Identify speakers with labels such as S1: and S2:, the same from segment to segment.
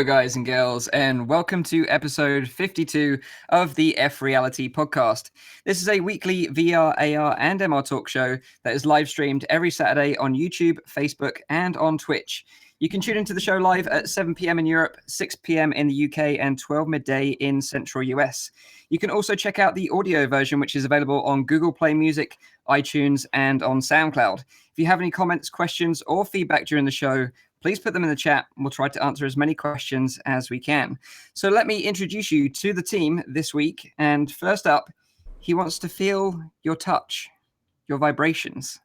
S1: Hello, guys and girls, and welcome to episode 52 of the F.Reality Podcast. This is a weekly VR, AR, and MR talk show that is live streamed every Saturday on YouTube, Facebook, and on Twitch. You can tune into the show live at 7 p.m. in Europe, 6 p.m. in the UK, and 12 midday in Central US. You can also check out the audio version, which is available on Google Play Music, iTunes, and on SoundCloud. If you have any comments, questions, or feedback during the show, please put them in the chat and we'll try to answer as many questions as we can. So let me introduce you to the team this week. And first up, he wants to feel your touch, your vibrations.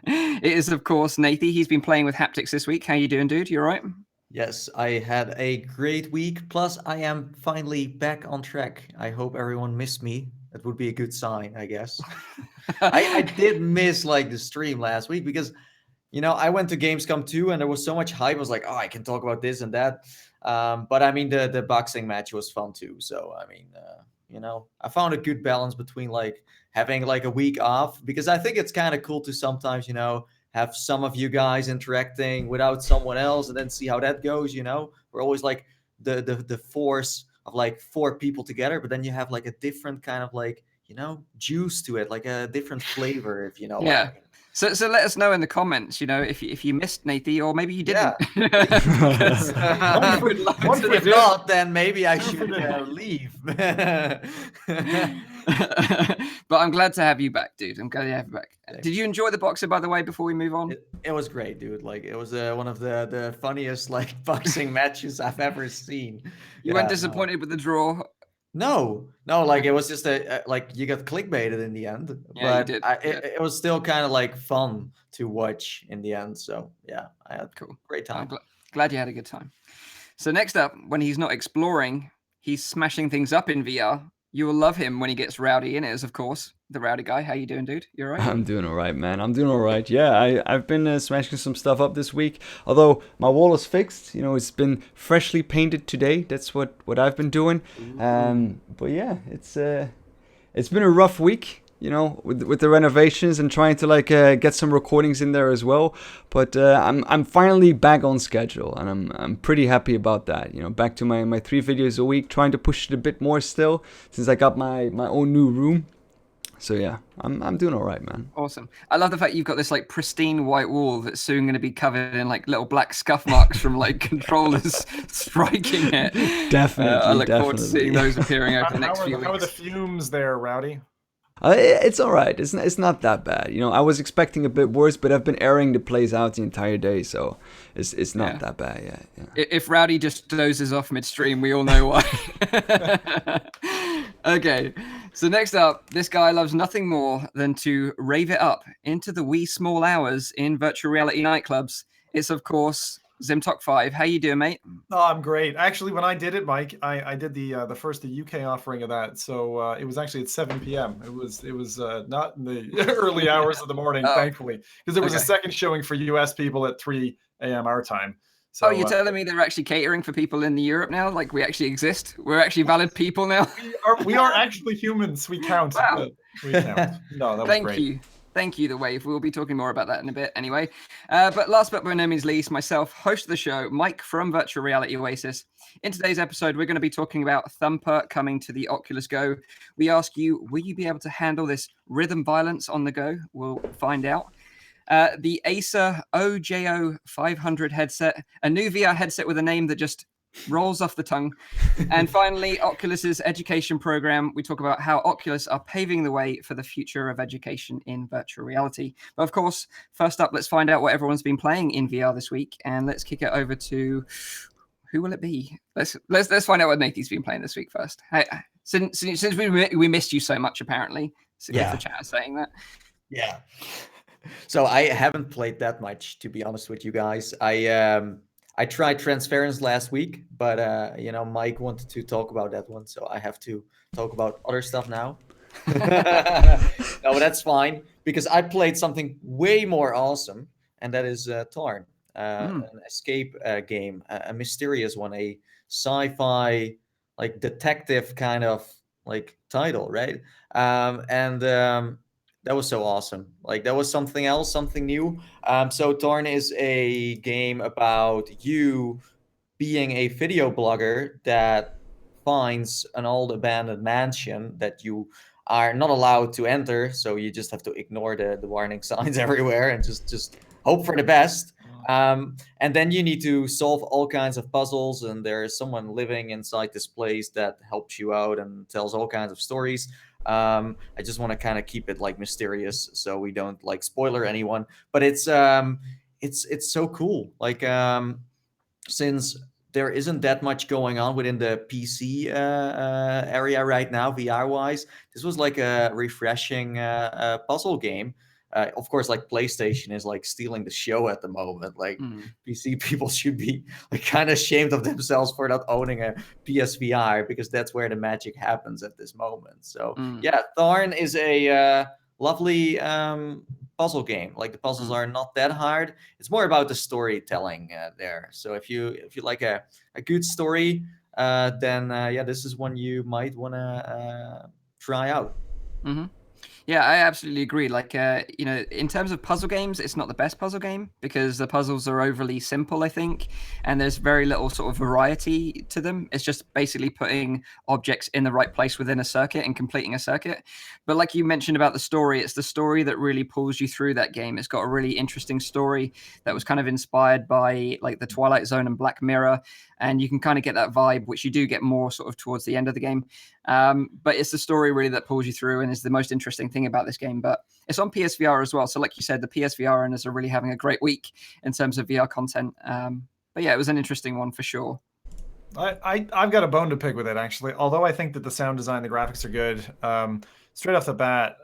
S1: It is, of course, Nathy. He's been playing with haptics this week. How you doing, dude? You all right?
S2: Yes, I had a great week. Plus, I am finally back on track. I hope everyone missed me. That would be a good sign, I guess. I did miss the stream last week because I went to Gamescom 2 and there was so much hype. I was like, oh, I can talk about this and that. But I mean, the boxing match was fun too. So, I mean, I found a good balance between having a week off, because I think it's kind of cool to sometimes, have some of you guys interacting without someone else and then see how that goes. We're always the force of four people together, but then you have a different kind of juice to it, like a different flavor, if you know what I mean.
S1: So let us know in the comments, if you missed Nathy, or maybe you didn't.
S2: Yeah. If not, then maybe I should leave.
S1: But I'm glad to have you back, dude. I'm glad to have you back. Did you enjoy the boxing, by the way, before we move on?
S2: It was great, dude. It was one of the funniest boxing matches I've ever seen.
S1: You weren't disappointed with the draw?
S2: No, it was just you got clickbaited in the end,
S1: yeah,
S2: but it was still kind of fun to watch in the end. So yeah, I had great time.
S1: I'm glad you had a good time. So next up, when he's not exploring, he's smashing things up in VR. You will love him when he gets rowdy in it, of course. The rowdy guy. How you doing, dude? You all right?
S3: I'm doing all right, man. I'm doing all right. Yeah, I've been smashing some stuff up this week. Although my wall is fixed. It's been freshly painted today. That's what I've been doing. But yeah, it's been a rough week. With the renovations and trying to get some recordings in there as well. But I'm finally back on schedule, and I'm pretty happy about that. Back to my 3 videos a week, trying to push it a bit more still since I got my own new room. So yeah, I'm doing all right, man.
S1: Awesome. I love the fact you've got this pristine white wall that's soon going to be covered in little black scuff marks from controllers striking it.
S3: Definitely.
S1: I look forward to seeing those appearing over the next few weeks.
S4: How are the fumes there, Rowdy?
S3: It's all right. It's not that bad. I was expecting a bit worse, but I've been airing the place out the entire day, so it's not that bad. Yeah.
S1: If Rowdy just dozes off midstream, we all know why. Okay, so next up, this guy loves nothing more than to rave it up into the wee small hours in virtual reality nightclubs. It's, of course, Zimtok5. How you doing, mate?
S4: Oh, I'm great. Actually, when I did it, Mike, I did the UK offering of that. So it was actually at 7 p.m. It was not in the early hours of the morning, thankfully, because there was a second showing for US people at 3 a.m. our time. So,
S1: you're telling me they're actually catering for people in Europe now? We actually exist? We're actually valid people now?
S4: We are actually humans. We count.
S1: Wow.
S4: We count. No, that was great.
S1: Thank you, The Wave. We'll be talking more about that in a bit anyway. But last but by no means least, myself, host of the show, Mike from Virtual Reality Oasis. In today's episode, we're going to be talking about Thumper coming to the Oculus Go. We ask you, will you be able to handle this rhythm violence on the go? We'll find out. The Acer OJO 500 headset, a new VR headset with a name that just rolls off the tongue. And finally, Oculus's education program. We talk about how Oculus are paving the way for the future of education in virtual reality. But of course, first up, let's find out what everyone's been playing in VR this week, and let's kick it over to who will it be? Let's find out what Nathan's been playing this week first. Hey, since we missed you so much, apparently.
S2: Yeah.
S1: The chat is saying that.
S2: Yeah. So I haven't played that much, to be honest with you guys. I tried Transference last week, but Mike wanted to talk about that one, so I have to talk about other stuff now. No, but that's fine, because I played something way more awesome, and that is Tarn, an escape game, a mysterious one, a sci-fi detective kind of title, right? That was so awesome. That was something else, something new. So Tarn is a game about you being a video blogger that finds an old abandoned mansion that you are not allowed to enter, so you just have to ignore the warning signs everywhere and just hope for the best. And then you need to solve all kinds of puzzles, and there's someone living inside this place that helps you out and tells all kinds of stories. I just want to kind of keep it like mysterious, so we don't like spoiler anyone. But it's so cool. Like since there isn't that much going on within the PC area right now, VR wise, this was like a refreshing puzzle game. Of course, like PlayStation is like stealing the show at the moment. Like PC people should be like kind of ashamed of themselves for not owning a PSVR, because that's where the magic happens at this moment. So yeah, Thorn is a lovely puzzle game. Like the puzzles are not that hard. It's more about the storytelling there. So if you like a good story, then yeah, this is one you might want to try out.
S1: Yeah, I absolutely agree. Like, in terms of puzzle games, it's not the best puzzle game because the puzzles are overly simple, I think, and there's very little sort of variety to them. It's just basically putting objects in the right place within a circuit and completing a circuit. But like you mentioned about the story, it's the story that really pulls you through that game. It's got a really interesting story that was kind of inspired by like the Twilight Zone and Black Mirror, and you can kind of get that vibe, which you do get more sort of towards the end of the game. But it's the story really that pulls you through and is the most interesting thing about this game. But it's on PSVR as well. So like you said, the PSVR owners are really having a great week in terms of VR content. But yeah, it was an interesting one for sure.
S4: I've got a bone to pick with it, actually. Although I think that the sound design, the graphics are good. Straight off the bat,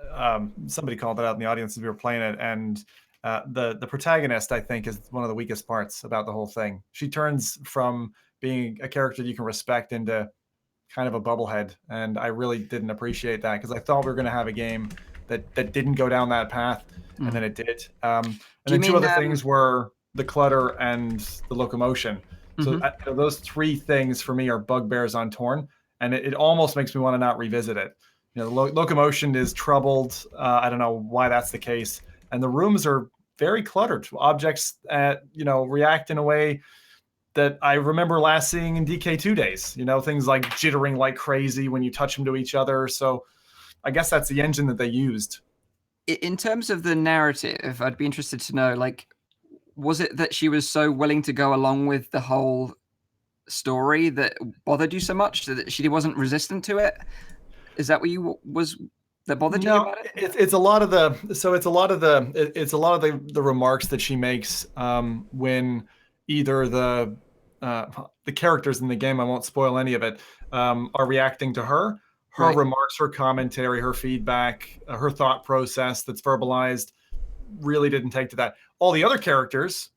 S4: somebody called it out in the audience as we were playing it. And the protagonist, I think, is one of the weakest parts about the whole thing. She turns from being a character you can respect into kind of a bubblehead, and I really didn't appreciate that because I thought we were going to have a game that didn't go down that path, and then it did. And then two other things were the clutter and the locomotion. So those three things for me are bugbears on Torn, and it almost makes me want to not revisit it. The locomotion is troubled. I don't know why that's the case, and the rooms are very cluttered. Objects react in a way that I remember last seeing in DK2 days. Things like jittering like crazy when you touch them to each other. So I guess that's the engine that they used.
S1: In terms of the narrative, I'd be interested to know, like, was it that she was so willing to go along with the whole story that bothered you so much that she wasn't resistant to it? Is that what that bothered you about it?
S4: It's a lot of the remarks that she makes when either the characters in the game, I won't spoil any of it, are reacting to her remarks, her commentary, her feedback, her thought process that's verbalized really didn't take to that. All the other characters,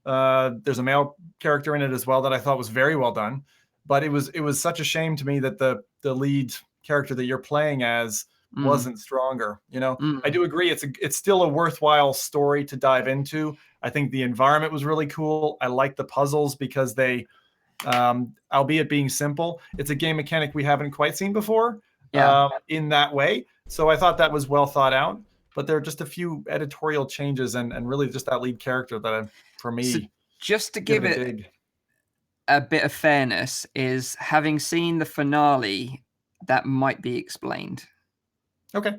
S4: there's a male character in it as well that I thought was very well done, but it was such a shame to me that the lead character that you're playing as wasn't stronger. I do agree it's still a worthwhile story to dive into. I think the environment was really cool. I like the puzzles because they, albeit being simple, it's a game mechanic we haven't quite seen before in that way. So I thought that was well thought out, but there are just a few editorial changes and really just that lead character that for me. So
S1: just to give it a bit of fairness, is having seen the finale, that might be explained.
S4: Okay.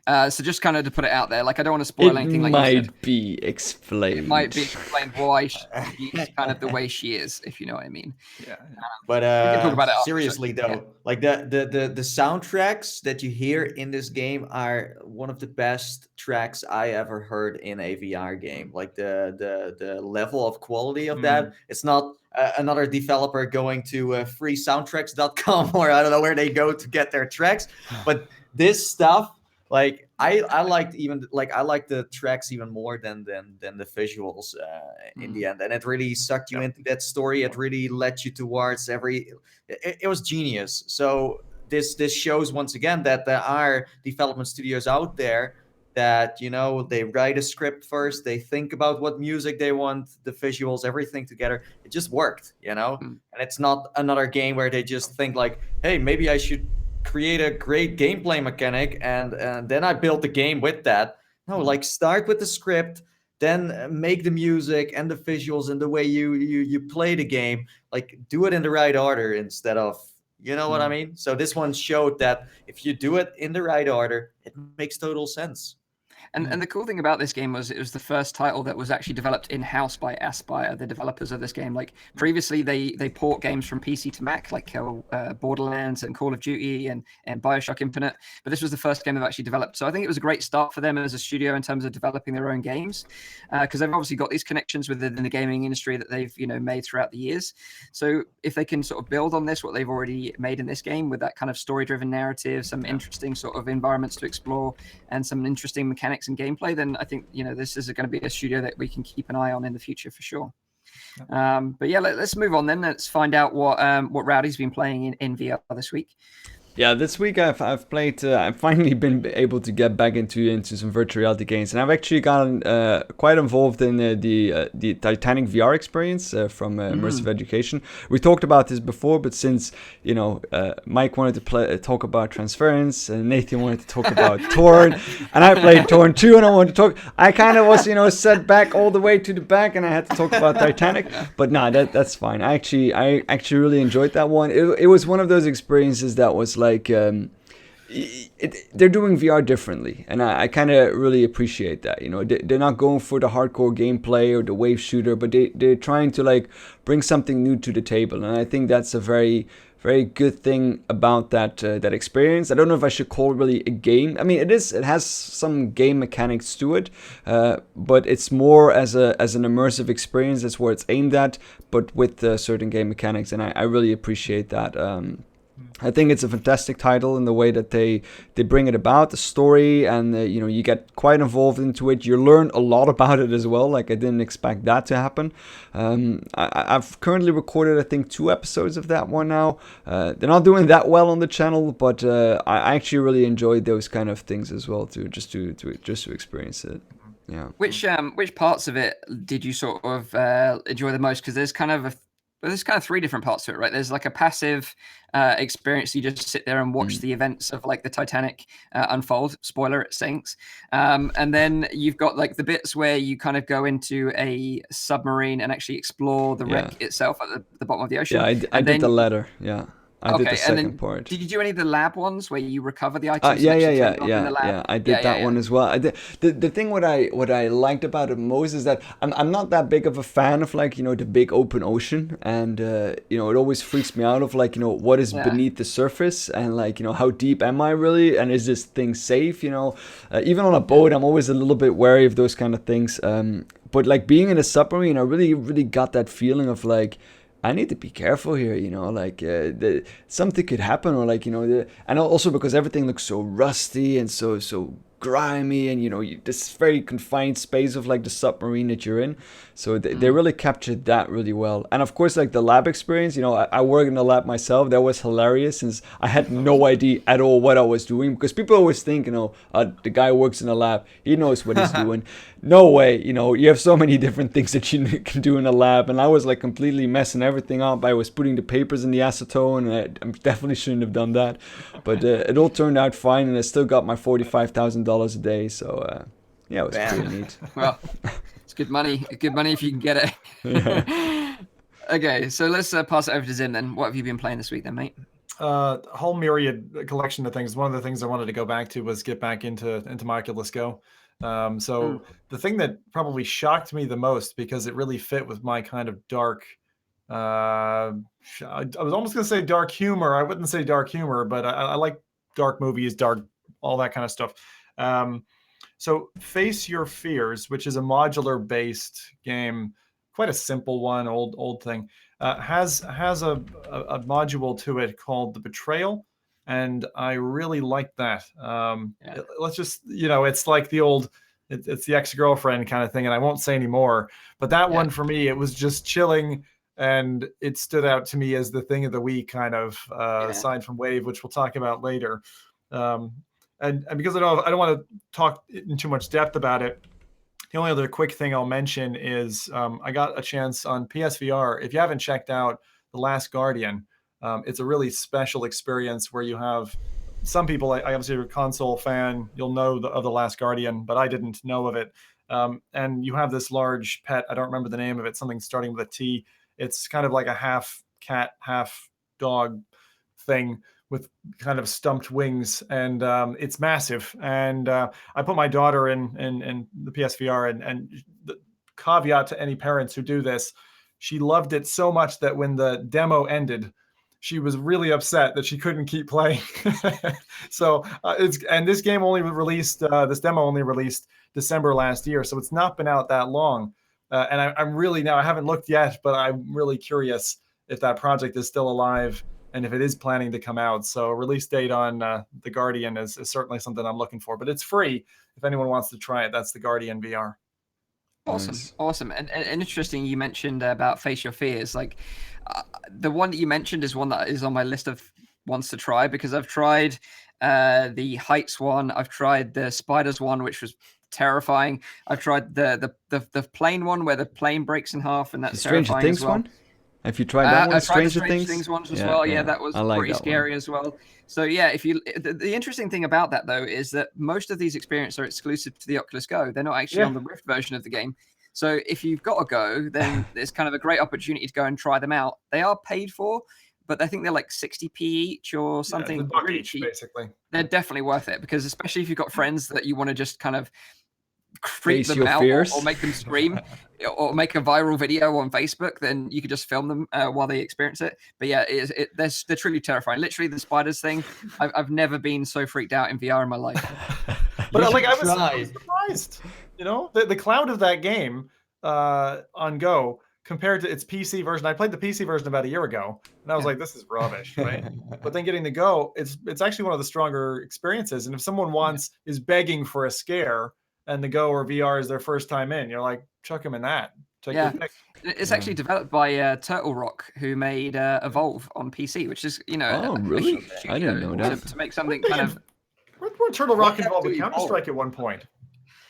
S1: So just kind of to put it out there, like I don't want to spoil anything. Like
S3: might be explained.
S1: It might be explained why she's kind of the way she is, if you know what I mean.
S2: Yeah. But we can talk about it seriously though, like the soundtracks that you hear in this game are one of the best tracks I ever heard in a VR game. Like the level of quality of that. It's not another developer going to freesoundtracks.com or I don't know where they go to get their tracks, but this stuff. Like I liked the tracks even more than the visuals in the end, and it really sucked you into that story. It really led you towards it was genius. So this shows once again that there are development studios out there that they write a script first, they think about what music they want, the visuals, everything together. It just worked, and it's not another game where they just think like, hey, maybe I should create a great gameplay mechanic and then I built the game with that. No, like start with the script, then make the music and the visuals and the way you play the game, like do it in the right order instead of, you know what I mean? So this one showed that if you do it in the right order, it makes total sense.
S1: And the cool thing about this game was it was the first title that was actually developed in-house by Aspyr, the developers of this game. Like previously, they port games from PC to Mac, like Borderlands and Call of Duty and Bioshock Infinite. But this was the first game they've actually developed. So I think it was a great start for them as a studio in terms of developing their own games, because they've obviously got these connections within the gaming industry that they've made throughout the years. So if they can sort of build on this, what they've already made in this game with that kind of story-driven narrative, some interesting sort of environments to explore, and some interesting mechanics and gameplay, then I think this is going to be a studio that we can keep an eye on in the future for sure. But yeah, let's move on then. Let's find out what Rowdy's been playing in VR this week.
S3: Yeah, this week I've played. I've finally been able to get back into some virtual reality games, and I've actually gotten quite involved in the Titanic VR experience from Immersive Education. We talked about this before, but since Mike wanted to talk about Transference, and Nathan wanted to talk about Torn, and I played Torn 2, and I wanted to talk. I kind of was set back all the way to the back, and I had to talk about Titanic. But no, that's fine. I actually really enjoyed that one. It was one of those experiences that was like they're doing VR differently, and I kind of really appreciate that. They're not going for the hardcore gameplay or the wave shooter, but they're trying to like bring something new to the table, and I think that's a very, very good thing about that experience. I don't know if I should call it really a game. I mean, it has some game mechanics to it, but it's more as an immersive experience. That's where it's aimed at, but with certain game mechanics, and I really appreciate that. I think it's a fantastic title in the way that they bring it about, the story, and you get quite involved into it. You learn a lot about it as well. Like I didn't expect that to happen. I've currently recorded I think 2 episodes of that one now. They're not doing that well on the channel, but I actually really enjoyed those kind of things as well too, just to experience it. Yeah.
S1: Which parts of it did you sort of enjoy the most? Because there's kind of 3 different parts to it, right? There's like a passive experience. You just sit there and watch the events of like the Titanic unfold. Spoiler, it sinks. And then you've got like the bits where you kind of go into a submarine and actually explore the wreck itself at the bottom of the ocean.
S3: Yeah, I did the latter. Yeah. I did the second part.
S1: Did you do any of the lab ones where you recover the items?
S3: Yeah. I did that one as well. I did the thing. What I liked about it most is that I'm not that big of a fan of like the big open ocean, and it always freaks me out of like what is beneath the surface, and like how deep am I really, and is this thing safe? Even on a boat, I'm always a little bit wary of those kind of things. But like being in a submarine, I really really got that feeling of like, I need to be careful here, like something could happen, or like, and also because everything looks so rusty and so grimy, and this very confined space of like the submarine that you're in. So they really captured that really well. And of course, like the lab experience, I work in the lab myself. That was hilarious since I had no idea at all what I was doing, because people always think, the guy works in a lab, he knows what he's doing. No way, you have so many different things that you can do in a lab, and I was like completely messing everything up. I was putting the papers in the acetone, and I definitely shouldn't have done that, but it all turned out fine, and I still got my $45,000 a day. So it was pretty neat.
S1: Well, it's good money if you can get it.
S3: Yeah.
S1: Okay, so let's pass it over to Zim then. What have you been playing this week then, mate?
S4: A whole myriad collection of things. One of the things I wanted to go back to was get back into my Oculus Go. The thing that probably shocked me the most, because it really fit with my kind of dark, I was almost going to say dark humor. I wouldn't say dark humor, but I like dark movies, dark, all that kind of stuff. So Face Your Fears, which is a modular based game, quite a simple one, old thing, has a module to it called The Betrayal. And I really like that. Let's just, it's like the old, it's the ex-girlfriend kind of thing, and I won't say any more. But that one for me, it was just chilling, and it stood out to me as the thing of the week, kind of, aside from Wave, which we'll talk about later. And because I don't want to talk in too much depth about it, the only other quick thing I'll mention is I got a chance on PSVR. If you haven't checked out The Last Guardian, it's a really special experience where you have some people, I obviously are a console fan, you'll know of The Last Guardian, but I didn't know of it. and you have this large pet. I don't remember the name of it. Something starting with a T. It's kind of like a half cat, half dog thing with kind of stumped wings, and it's massive. And I put my daughter in the PSVR, and the caveat to any parents who do this, she loved it so much that when the demo ended, she was really upset that she couldn't keep playing. So this game only released, this demo only released December last year, so it's not been out that long. And I'm really, now I haven't looked yet, but I'm really curious if that project is still alive and if it is planning to come out. So a release date on The Guardian is certainly something I'm looking for, but it's free if anyone wants to try it. That's The Guardian VR.
S1: Awesome,
S3: Nice.
S1: awesome, and interesting. You mentioned about Face Your Fears. Like the one that you mentioned is one that is on my list of ones to try, because I've tried the heights one, I've tried the spiders one, which was terrifying. I've tried the plane one where the plane breaks in half, and
S3: The
S1: that's
S3: Stranger
S1: terrifying
S3: Things
S1: as well.
S3: one? Have you tried that one?
S1: I've tried the
S3: Stranger
S1: Things ones as
S3: Yeah,
S1: well.
S3: yeah.
S1: Yeah, that was
S3: I like
S1: pretty
S3: that one.
S1: scary as well. So yeah, if you the interesting thing about that though is that most of these experiences are exclusive to the Oculus Go. They're not actually on the Rift version of the game. So if you've got a Go, then it's kind of a great opportunity to go and try them out. They are paid for, but I think they're like 60p each or something.
S4: Yeah, $1
S1: really
S4: each,
S1: cheap.
S4: basically.
S1: They're definitely worth it, because especially if you've got friends that you want to just kind of freak
S3: Face
S1: them
S3: your
S1: out
S3: fears.
S1: or make them scream or make a viral video on Facebook, then you could just film them while they experience it. But yeah, they're truly terrifying. Literally, the spiders thing, I've never been so freaked out in VR in my life.
S4: But like, I
S2: try.
S4: was surprised, you know, the cloud of that game on Go compared to its PC version. I played the PC version about a year ago, and I was like, this is rubbish, right? But then getting the Go, it's actually one of the stronger experiences. And if someone is begging for a scare, and the Go or VR is their first time in, you're like, chuck them in that. Take your pick.
S1: It's actually developed by Turtle Rock, who made Evolve on PC, which is, you know,
S3: Oh,
S1: a
S3: really?
S1: huge
S3: I didn't know
S1: studio
S3: that.
S1: to make something kind of
S4: Weren't Turtle Rock
S2: What
S4: involved with
S2: happened to
S4: Counter-Strike at one point?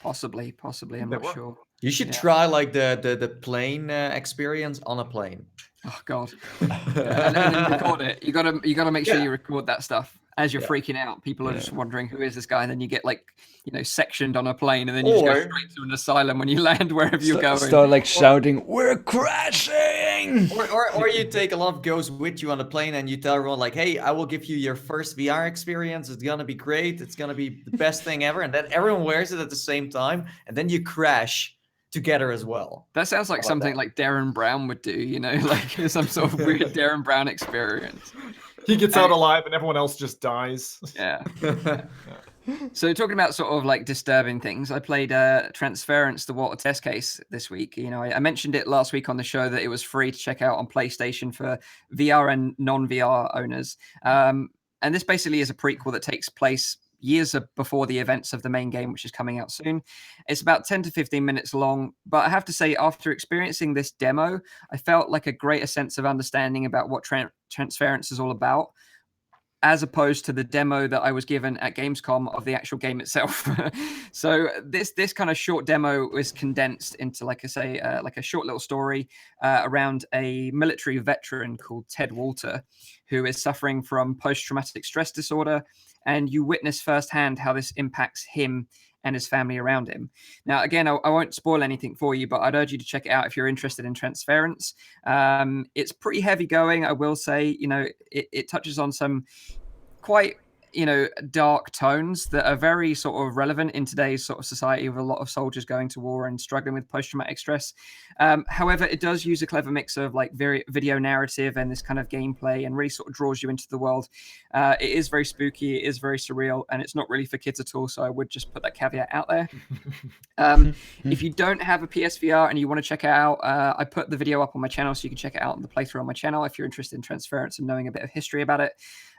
S1: possibly, I'm
S4: They
S1: not
S4: were.
S1: sure.
S2: You should
S1: Yeah.
S2: try like the plane experience on a plane.
S1: Oh God. And then record it. You gotta make sure
S2: Yeah.
S1: you record that stuff as you're
S2: Yeah.
S1: freaking out. People are
S3: Yeah.
S1: just wondering, who is this guy? And then you get like, you know, sectioned on a plane, and then you just go
S2: Or-
S1: straight to an asylum when you land wherever you're going.
S3: Start like shouting, "We're crashing!"
S2: Or you take a lot of Goes with you on the plane, and you tell everyone like, hey, I will give you your first VR experience. It's gonna be great. It's gonna be the best thing ever. And then everyone wears it at the same time, and then you crash together as well.
S1: That sounds like
S2: How about
S1: something
S2: that?
S1: like Darren Brown would do, you know, like some sort of weird Darren Brown experience.
S4: He gets out alive, and everyone else just dies.
S1: Yeah. So talking about sort of like disturbing things, I played Transference, the water test case this week. You know, I mentioned it last week on the show that it was free to check out on PlayStation for VR and non-VR owners. And this basically is a prequel that takes place years before the events of the main game, which is coming out soon. It's about 10 to 15 minutes long, but I have to say, after experiencing this demo, I felt like a greater sense of understanding about what Transference is all about, as opposed to the demo that I was given at Gamescom of the actual game itself. So this kind of short demo was condensed into, like I say, like a short little story around a military veteran called Ted Walter, who is suffering from post-traumatic stress disorder, and you witness firsthand how this impacts him and his family around him. Now, again, I won't spoil anything for you, but I'd urge you to check it out if you're interested in Transference. It's pretty heavy going, I will say. You know, it touches on some quite, you know, dark tones that are very sort of relevant in today's sort of society, with a lot of soldiers going to war and struggling with post-traumatic stress. However, it does use a clever mix of like very video narrative and this kind of gameplay, and really sort of draws you into the world. It is very spooky, it is very surreal, and it's not really for kids at all. So I would just put that caveat out there. If you don't have a PSVR and you want to check it out, I put the video up on my channel, so you can check it out on the playthrough on my channel if you're interested in Transference and knowing a bit of history about it.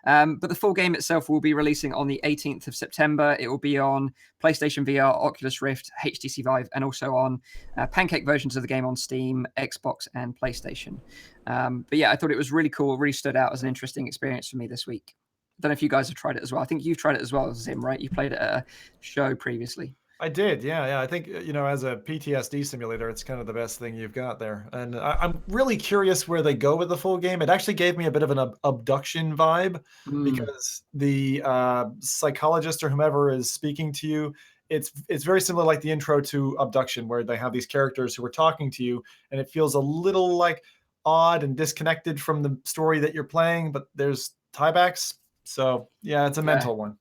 S1: But the full game itself will be releasing on the 18th of September. It will be on PlayStation VR, Oculus Rift, HTC Vive, and also on pancake versions of the game on Steam, Xbox, and PlayStation. But yeah, I thought it was really cool, really stood out as an interesting experience for me this week. I don't know if you guys have tried it as well. I think you've tried it as well, Zim, right? You played it at a show previously.
S4: I did, yeah. I think, you know, as a PTSD simulator, it's kind of the best thing you've got there. And I'm really curious where they go with the full game. It actually gave me a bit of an abduction vibe, because the psychologist or whomever is speaking to you it's very similar, like the intro to Abduction, where they have these characters who are talking to you, and it feels a little like odd and disconnected from the story that you're playing, but there's tiebacks. So yeah, it's a mental one.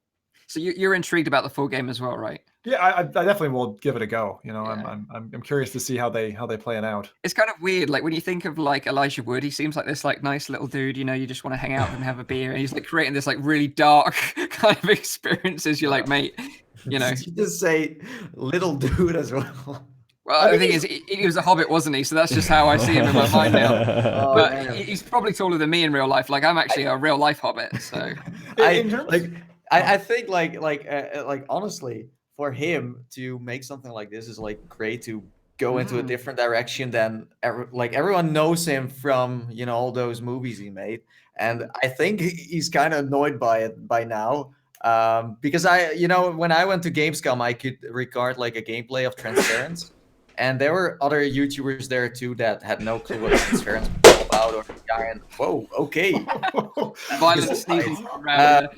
S1: So you're intrigued about the full game as well, right?
S4: Yeah, I definitely will give it a go. You know,
S1: Yeah.
S4: I'm curious to see how they play it out.
S1: It's kind of weird, like when you think of like Elijah Wood, he seems like this like nice little dude. You know, you just want to hang out with him and have a beer, and he's like creating this like really dark kind of experiences. You're like, mate, you know.
S2: Did you just say little dude as well?
S1: Well, the thing is, he was a hobbit, wasn't he? So that's just how I see him in my mind now. But he's probably taller than me in real life. Like I'm actually a real life hobbit. So
S2: I think like honestly, for him to make something like this is like great to go into a different direction than everyone knows him from, you know, all those movies he made, and I think he's kind of annoyed by it by now. Because when I went to Gamescom, I could record like a gameplay of Transference, and there were other YouTubers there too that had no clue what Transference was about or giant. Whoa, okay.
S1: Violent sneezing around.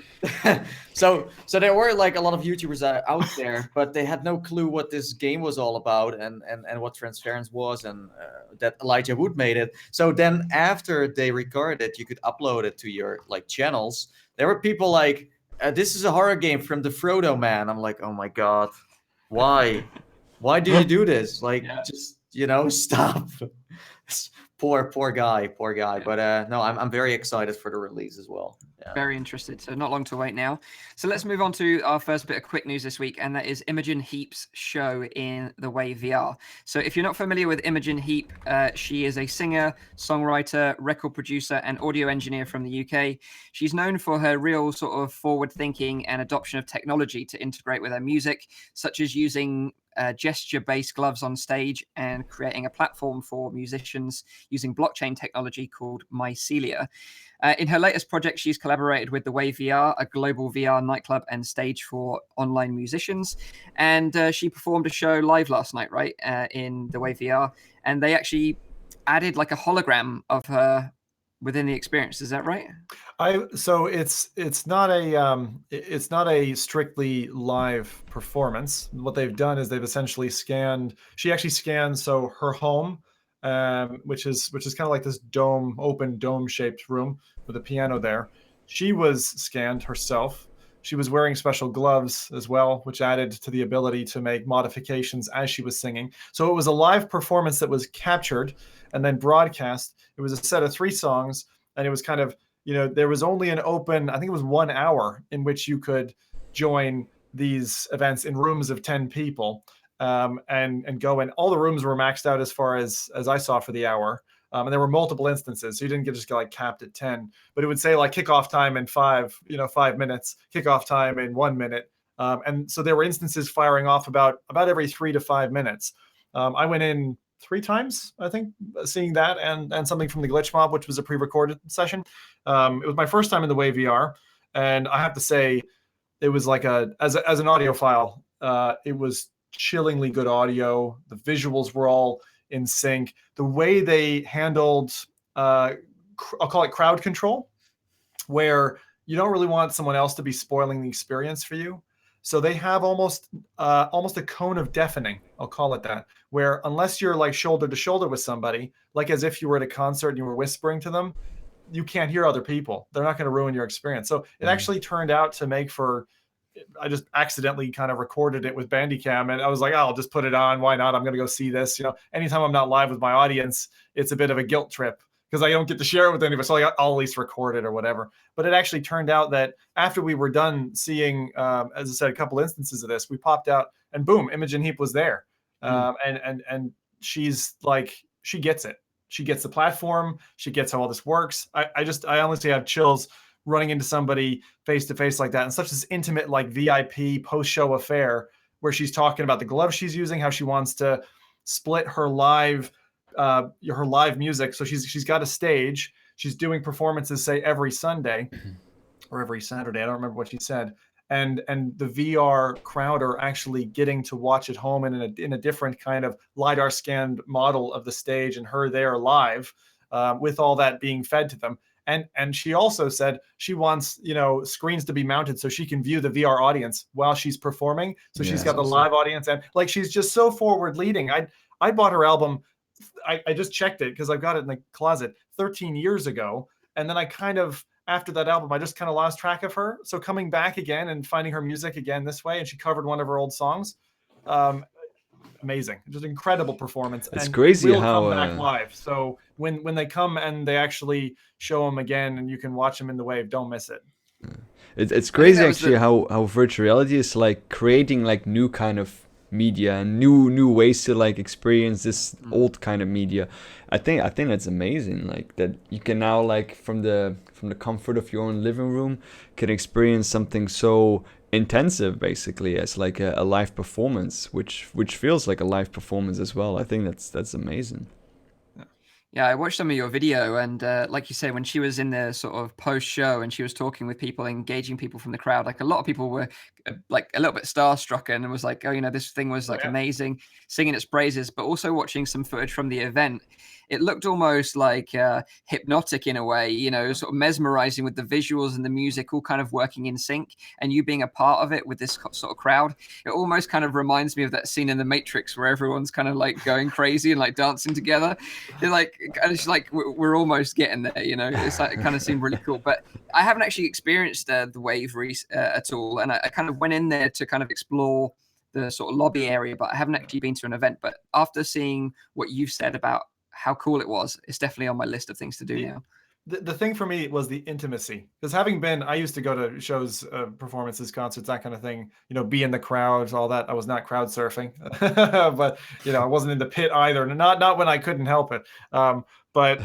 S2: So there were like a lot of YouTubers out there, but they had no clue what this game was all about and what Transference was, and that Elijah Wood made it. So then after they recorded it, you could upload it to your like channels. There were people like, this is a horror game from the Frodo man. I'm like, oh my God, why do you do this? Like, just, you know, stop. Poor guy.
S1: Yeah.
S2: But no, I'm very excited for the release as well. Yeah.
S1: Very interested. So not long to wait now. So let's move on to our first bit of quick news this week, and that is Imogen Heap's show in the Vive VR. So if you're not familiar with Imogen Heap, she is a singer, songwriter, record producer, and audio engineer from the UK. She's known for her real sort of forward thinking and adoption of technology to integrate with her music, such as using gesture-based gloves on stage and creating a platform for musicians using blockchain technology called Mycelia. In her latest project, she's collaborated with the Vive VR, a global VR nightclub and stage for online musicians. And she performed a show live last night, right, in the Vive VR. And they actually added like a hologram of her within the experience. Is that right?
S4: So it's not a strictly live performance. What they've done is they've essentially scanned. She actually scanned so her home, which is kind of like this open dome shaped room with a piano there. She was scanned herself. She was wearing special gloves as well, which added to the ability to make modifications as she was singing. So it was a live performance that was captured and then broadcast. It was a set of 3 songs, and it was kind of, you know, there was only an open, I think it was 1 hour in which you could join these events in rooms of 10 people and go in. All the rooms were maxed out as far as I saw for the hour. And there were multiple instances. So you didn't just get like capped at 10, but it would say like kickoff time in 5 minutes, kickoff time in 1 minute. And so there were instances firing off about every 3 to 5 minutes. I went in 3 times, I think, seeing that and something from the Glitch Mob, which was a pre-recorded session. It was my first time in the Vive VR, and I have to say, it was like as an audio file, it was chillingly good audio. The visuals were all in sync. The way they handled, I'll call it crowd control, where you don't really want someone else to be spoiling the experience for you. So they have almost a cone of deafening, I'll call it that, where unless you're like shoulder to shoulder with somebody, like as if you were at a concert and you were whispering to them, you can't hear other people. They're not going to ruin your experience. So it actually turned out to make for, I just accidentally kind of recorded it with Bandicam, and I was like, oh, I'll just put it on. Why not? I'm going to go see this. You know, anytime I'm not live with my audience, it's a bit of a guilt trip because I don't get to share it with anybody. So I'll at least record it or whatever. But it actually turned out that after we were done seeing, as I said, a couple instances of this, we popped out and boom, Imogen Heap was there. And she's like, she gets it. She gets the platform. She gets how all this works. I honestly have chills running into somebody face to face like that, and such this intimate, like VIP post-show affair where she's talking about the gloves she's using, how she wants to split her live music. So she's got a stage. She's doing performances, say every Sunday or every Saturday. I don't remember what she said. And the VR crowd are actually getting to watch at home in a different kind of LiDAR scanned model of the stage and her there live with all that being fed to them. And she also said she wants, screens to be mounted so she can view the VR audience while she's performing. So she's got the live audience, and like she's just so forward leading. I bought her album. I just checked it because I've got it in the closet 13 years ago. And then I kind of, after that album, I just kind of lost track of her. So coming back again and finding her music again this way, and she covered one of her old songs. Amazing, just incredible performance.
S3: It's
S4: and
S3: crazy
S4: will
S3: how
S4: come back live. So when they come and they actually show them again, and you can watch them in the wave, don't miss it.
S3: It's crazy actually how virtual reality is like creating like new kind of media and new ways to like experience this old kind of media. I think that's amazing, like that you can now like from the comfort of your own living room can experience something so intensive basically as like a live performance, which feels like a live performance as well. I think that's amazing.
S1: Yeah, I watched some of your video, and like you say, when she was in the sort of post-show and she was talking with people, engaging people from the crowd, like a lot of people were like a little bit starstruck and was like, oh, this thing was like amazing, singing its praises. But also watching some footage from the event, it looked almost like hypnotic in a way, sort of mesmerizing with the visuals and the music all kind of working in sync, and you being a part of it with this sort of crowd. It almost kind of reminds me of that scene in The Matrix where everyone's kind of like going crazy and like dancing together. It's like, it's like we're almost getting there, It's like, it kind of seemed really cool. But I haven't actually experienced the Wave at all, and I kind of went in there to kind of explore the sort of lobby area, but I haven't actually been to an event. But after seeing what you've said about how cool it was, it's definitely on my list of things to do now.
S4: The thing for me was the intimacy, because I used to go to shows, performances, concerts, that kind of thing, be in the crowds, all that. I was not crowd surfing, but, I wasn't in the pit either. Not when I couldn't help it. But,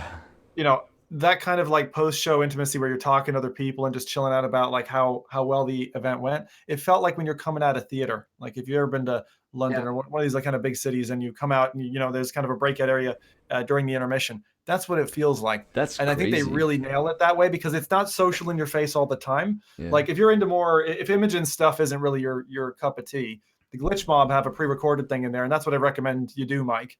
S4: that kind of like post-show intimacy where you're talking to other people and just chilling out about like how well the event went. It felt like when you're coming out of theater, like if you've ever been to London or one of these like kind of big cities, and you come out and there's kind of a breakout area during the intermission. That's what it feels like. I think they really nail it that way, because it's not social in your face all the time. Yeah. Like if you're into if Imogen stuff isn't really your cup of tea, the Glitch Mob have a pre-recorded thing in there, and that's what I recommend you do, Mike.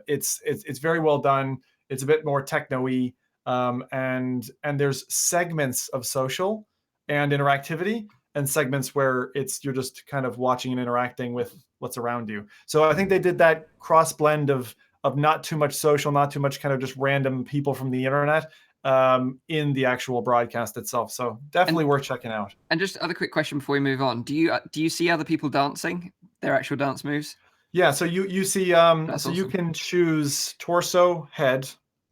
S4: It's very well done. It's a bit more techno-y, and there's segments of social and interactivity, and segments where you're just kind of watching and interacting with what's around you. So I think they did that cross blend of not too much social, not too much kind of just random people from the internet in the actual broadcast itself. So definitely worth checking out. And
S1: just other quick question before we move on. Do you see other people dancing, their actual dance moves?
S4: Yeah, so you see awesome. You can choose torso, head.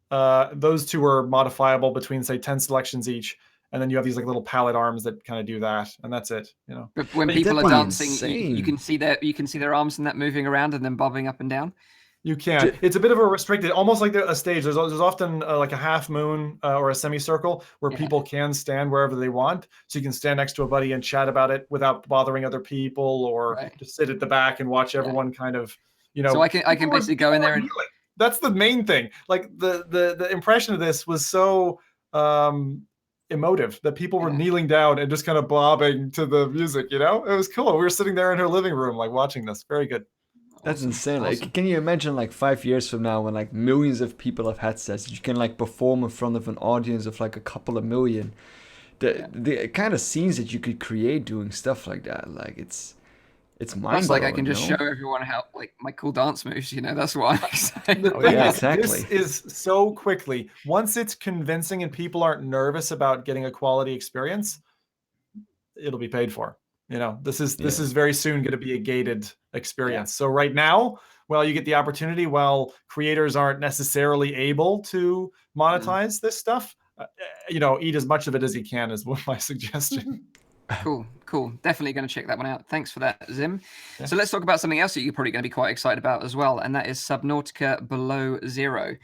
S4: Those two are modifiable between say 10 selections each. And then you have these like little palette arms that kind of do that, and that's it.
S1: But when people are dancing, you can see their arms and that moving around and then bobbing up and down.
S4: You can. It's a bit of a restricted, almost like a stage. There's often like a half moon or a semicircle where people can stand wherever they want. So you can stand next to a buddy and chat about it without bothering other people, or just sit at the back and watch everyone kind of,
S1: So I can basically go in there and.
S4: That's the main thing. Like the impression of this was so emotive that people were kneeling down and just kind of bobbing to the music. It was cool. We were sitting there in her living room, like watching this. Very good.
S3: That's insane. Like, can you imagine like 5 years from now when like millions of people have headsets, you can like perform in front of an audience of like a couple of million? The kind of scenes that you could create doing stuff like that, like it's mind-blowing.
S1: It's like I can just show everyone how like my cool dance moves. That's why I'm excited.
S4: Exactly. This is so quickly. Once it's convincing and people aren't nervous about getting a quality experience, it'll be paid for. This is very soon going to be a gated experience. So right now, you get the opportunity while creators aren't necessarily able to monetize this stuff. Eat as much of it as you can is my suggestion.
S1: Cool. Definitely going to check that one out. Thanks for that, Zim. Yeah. So let's talk about something else that you're probably going to be quite excited about as well, and that is Subnautica Below Zero.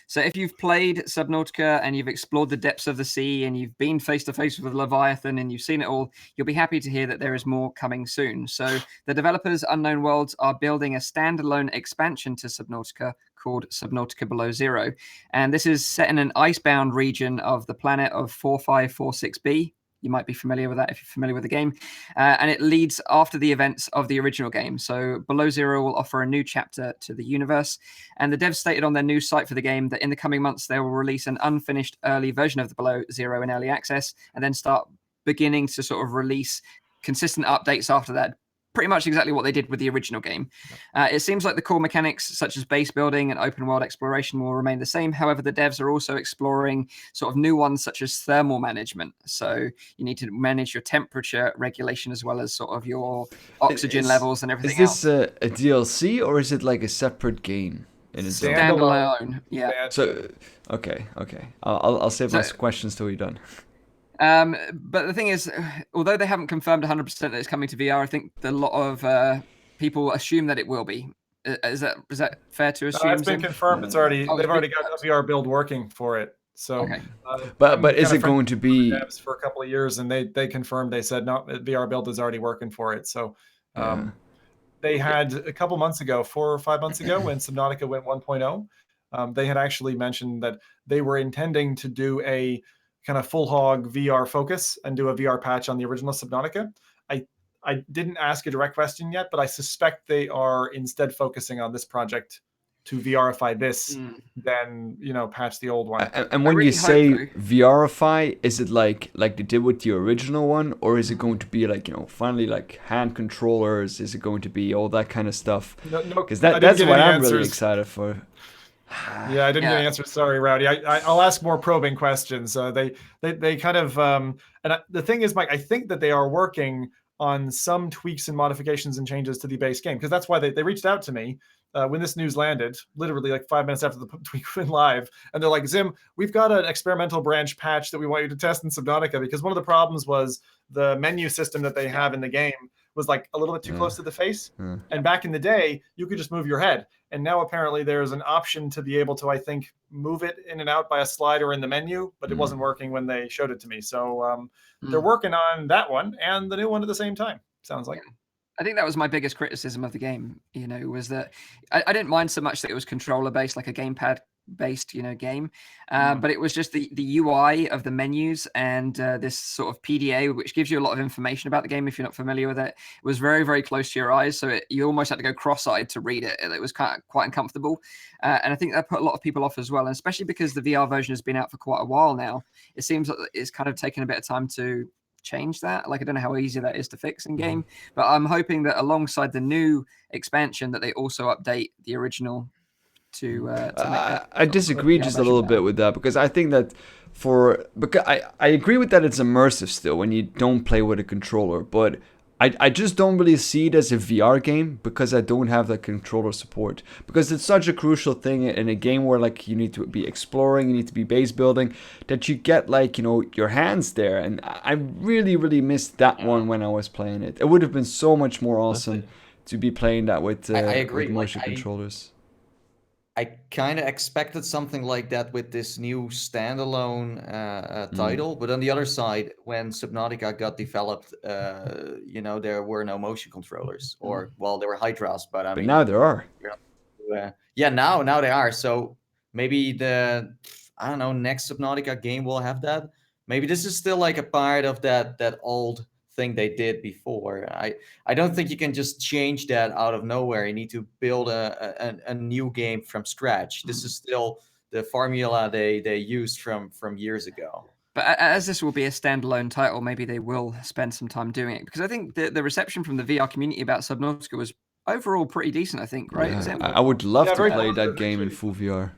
S1: So if you've played Subnautica and you've explored the depths of the sea and you've been face-to-face with Leviathan and you've seen it all, you'll be happy to hear that there is more coming soon. So the developers, Unknown Worlds, are building a standalone expansion to Subnautica called Subnautica Below Zero. And this is set in an icebound region of the planet of 4546b. You might be familiar with that if you're familiar with the game. And it leads after the events of the original game. So Below Zero will offer a new chapter to the universe. And the devs stated on their news site for the game that in the coming months, they will release an unfinished early version of the Below Zero in early access, and then start beginning to sort of release consistent updates after that. Pretty much exactly what they did with the original game. It seems like the core mechanics such as base building and open world exploration will remain the same. However, the devs are also exploring sort of new ones such as thermal management. So you need to manage your temperature regulation as well as sort of your oxygen levels and everything else.
S3: Is this a DLC or is it like a separate game in its own?
S1: Standalone. Yeah.
S3: So okay. I'll save my questions till you're done.
S1: But the thing is, although they haven't confirmed 100% that it's coming to VR, I think a lot of people assume that it will be. Is that fair to assume?
S4: It's been confirmed. It's already they've already got a VR build working for it. So,
S1: okay.
S3: But is it going to be
S4: for a couple of years? And they confirmed. They said no, VR build is already working for it. So, they had a couple months ago, 4 or 5 months ago, when Subnautica went 1.0, they had actually mentioned that they were intending to do a kind of full hog VR focus and do a VR patch on the original Subnautica. I didn't ask a direct question yet, but I suspect they are instead focusing on this project to VRify this, then patch the old one.
S3: And when you say VRify, is it like they did with the original one, or is it going to be like finally like hand controllers? Is it going to be all that kind of stuff? Because that's what I'm really excited for.
S4: Yeah, I didn't get an answer. Sorry, Rowdy. I'll ask more probing questions. They kind of the thing is, Mike, I think that they are working on some tweaks and modifications and changes to the base game, because that's why they reached out to me when this news landed, literally like 5 minutes after the tweak went live, and they're like, Zim, we've got an experimental branch patch that we want you to test in Subnautica, because one of the problems was the menu system that they have in the game was like a little bit too close to the face. And back in the day, you could just move your head. And now apparently there's an option to be able to, I think, move it in and out by a slider in the menu, but it wasn't working when they showed it to me. So they're working on that one and the new one at the same time, sounds like.
S1: I think that was my biggest criticism of the game, was that I didn't mind so much that it was controller based, like a gamepad based game, but it was just the UI of the menus and this sort of PDA, which gives you a lot of information about the game if you're not familiar with it. It was very, very close to your eyes, so you almost had to go cross-eyed to read it. It was quite uncomfortable, and I think that put a lot of people off as well, and especially because the VR version has been out for quite a while now. It seems like it's kind of taken a bit of time to change that. Like, I don't know how easy that is to fix in game, but I'm hoping that alongside the new expansion that they also update the original to make that.
S3: I disagree just a little bit with that, because I think that because I agree with that it's immersive still when you don't play with a controller, but I just don't really see it as a VR game because I don't have that controller support, because it's such a crucial thing in a game where like you need to be exploring, you need to be base building, that you get like your hands there, and I really, really missed that one when I was playing it. It would have been so much more awesome to be playing that with
S2: I agree.
S3: with motion controllers.
S2: I kind of expected something like that with this new standalone title, but on the other side, when Subnautica got developed, there were no motion controllers, or there were Hydras, but I mean,
S3: now there are.
S2: Now they are. So maybe next Subnautica game will have that. Maybe this is still like a part of that old thing they did before. I don't think you can just change that out of nowhere. You need to build a new game from scratch. This is still the formula they used from years ago.
S1: But as this will be a standalone title, maybe they will spend some time doing it, because I think the reception from the VR community about Subnautica was overall pretty decent, I think, right?
S3: Yeah, I would love to play that game in full VR.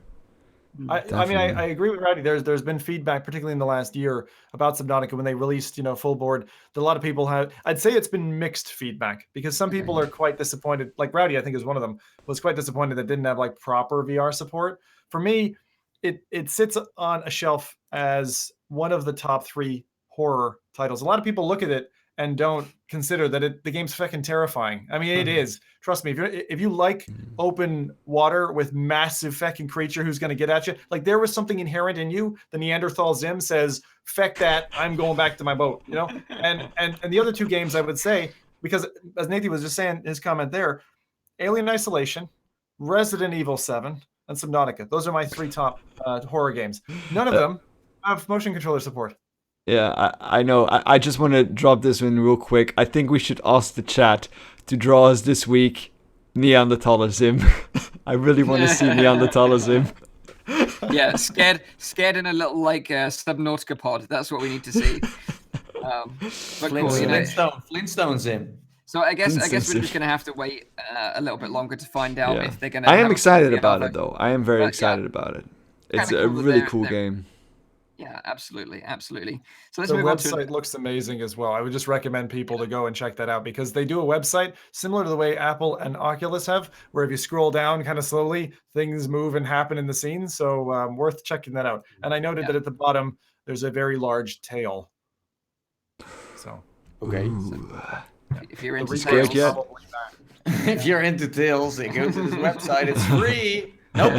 S4: I mean, I agree with Rowdy. There's been feedback, particularly in the last year, about Subnautica when they released, full board. That a lot of people have. I'd say it's been mixed feedback, because some people are quite disappointed. Like Rowdy, I think is one of them, was quite disappointed that didn't have like proper VR support. For me, it sits on a shelf as one of the top 3 horror titles. A lot of people look at it and don't consider that the game's fucking terrifying. I mean, it is. Trust me, if you like open water with massive fucking creature who's going to get at you, like there was something inherent in you. The Neanderthal Zim says, "Feck that, I'm going back to my boat." And the other 2 games I would say, because as Nathan was just saying, his comment there, Alien Isolation, Resident Evil 7, and Subnautica. Those are my 3 top horror games. None of them have motion controller support.
S3: Yeah, I know. I just want to drop this in real quick. I think we should ask the chat to draw us this week Neanderthaler Sim. I really want to see Neanderthaler Sim.
S1: Yeah, scared in a little like Subnautica pod. That's what we need to see. But cool,
S2: Flintstones in.
S1: So I guess we're just gonna have to wait a little bit longer to find out if they're gonna.
S3: I am excited about it though. I am very excited about it. It's a really cool game.
S1: Yeah, absolutely. So let's
S4: the
S1: move on to
S4: website looks amazing as well. I would just recommend people to go and check that out because they do a website similar to the way Apple and Oculus have, where if you scroll down kind of slowly, things move and happen in the scene. So worth checking that out. And I noted that at the bottom, there's a very large tail. So
S2: okay.
S1: If you're into tails,
S2: if you're into tails, go to this website. It's free. No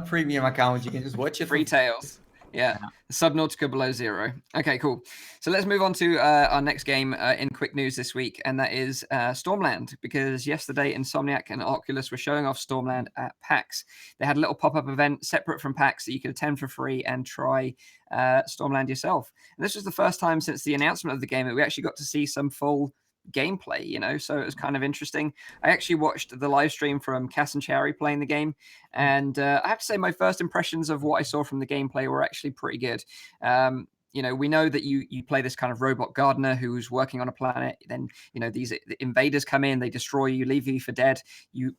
S2: premium account. You can just watch it.
S1: Free tails. Yeah, Subnautica below zero. Okay, cool. So let's move on to our next game in quick news this week, and that is Stormland, because yesterday Insomniac and Oculus were showing off Stormland at PAX. They had a little pop-up event separate from PAX that you could attend for free and try Stormland yourself. And this was the first time since the announcement of the game that we actually got to see some full gameplay, so it was kind of interesting. I actually watched the live stream from Cass and Cherry playing the game, and I have to say my first impressions of what I saw from the gameplay were actually pretty good. We know that you play this kind of robot gardener who's working on a planet. Then these invaders come in, they destroy you, leave you for dead. You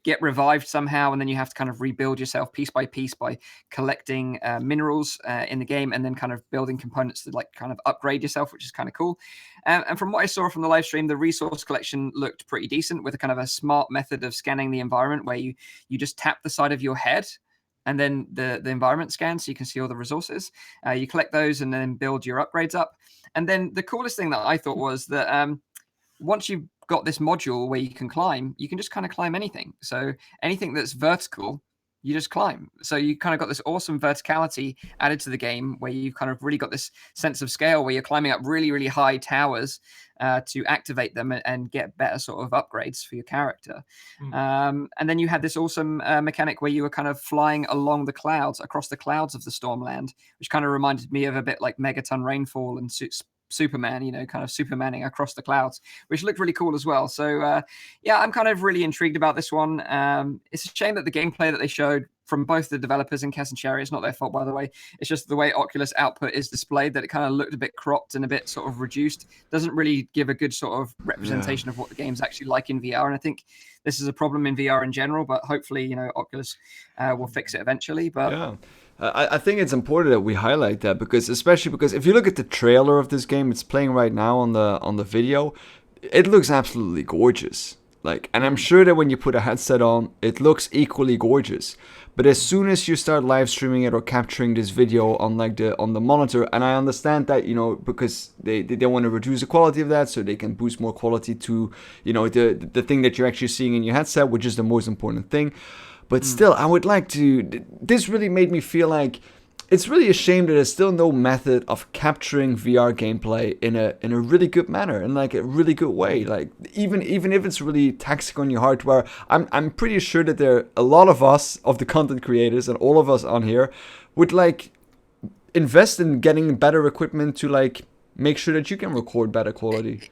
S1: get revived somehow, and then you have to kind of rebuild yourself piece by piece by collecting minerals in the game, and then kind of building components to like kind of upgrade yourself, which is kind of cool. And from what I saw from the live stream, the resource collection looked pretty decent with a kind of a smart method of scanning the environment where you just tap the side of your head and then the environment scans so you can see all the resources. You collect those and then build your upgrades up. And then the coolest thing that I thought was that once you've got this module where you can climb, you can just kind of climb anything. So anything that's vertical, you just climb. So you kind of got this awesome verticality added to the game where you've kind of really got this sense of scale where you're climbing up really, really high towers to activate them and get better sort of upgrades for your character. And then you had this awesome mechanic where you were kind of flying along the clouds, across the clouds of the Stormland, which kind of reminded me of a bit like Megaton Rainfall and Superman, kind of Supermaning across the clouds, which looked really cool as well. So I'm kind of really intrigued about this one. It's a shame that the gameplay that they showed from both the developers and Cass and Cherry, it's not their fault, by the way. It's just the way Oculus output is displayed that it kind of looked a bit cropped and a bit sort of reduced. Doesn't really give a good sort of representation of what the game's actually like in VR. And I think this is a problem in VR in general, but hopefully, Oculus will fix it eventually. But
S3: yeah. I think it's important that we highlight that especially because if you look at the trailer of this game, it's playing right now on the video, it looks absolutely gorgeous. And I'm sure that when you put a headset on, it looks equally gorgeous. But as soon as you start live streaming it or capturing this video on the monitor, and I understand that because they want to reduce the quality of that so they can boost more quality to the thing that you're actually seeing in your headset, which is the most important thing. But still, I would like to. This really made me feel like it's really a shame that there's still no method of capturing VR gameplay in a really good manner, in like a really good way. Like even if it's really taxing on your hardware, I'm pretty sure that there are a lot of us, of the content creators, and all of us on here would like invest in getting better equipment to like make sure that you can record better quality.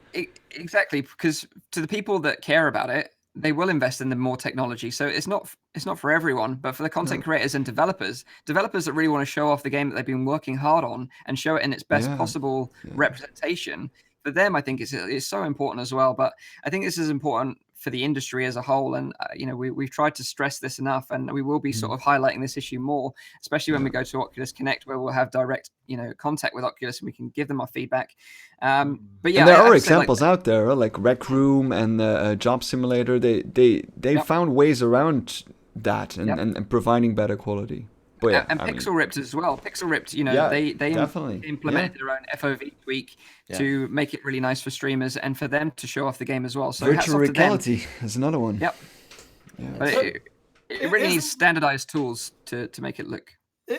S1: Exactly, because to the people that care about it, they will invest in the more technology. So it's not for everyone, but for the content creators and developers that really want to show off the game that they've been working hard on and show it in its best possible representation. For them, I think it's so important as well. But I think this is important for the industry as a whole. And, we've tried to stress this enough, and we will be sort of highlighting this issue more, especially when we go to Oculus Connect, where we'll have direct, contact with Oculus and we can give them our feedback. But yeah,
S3: and there are examples out there like Rec Room and Job Simulator. They found ways around that and providing better quality. But yeah,
S1: and Pixel Ripped as well. Pixel Ripped, they implemented their own FOV tweak to make it really nice for streamers and for them to show off the game as well. So
S3: virtual reality is another one.
S1: Yep. Yeah. But it really needs standardized tools to make it look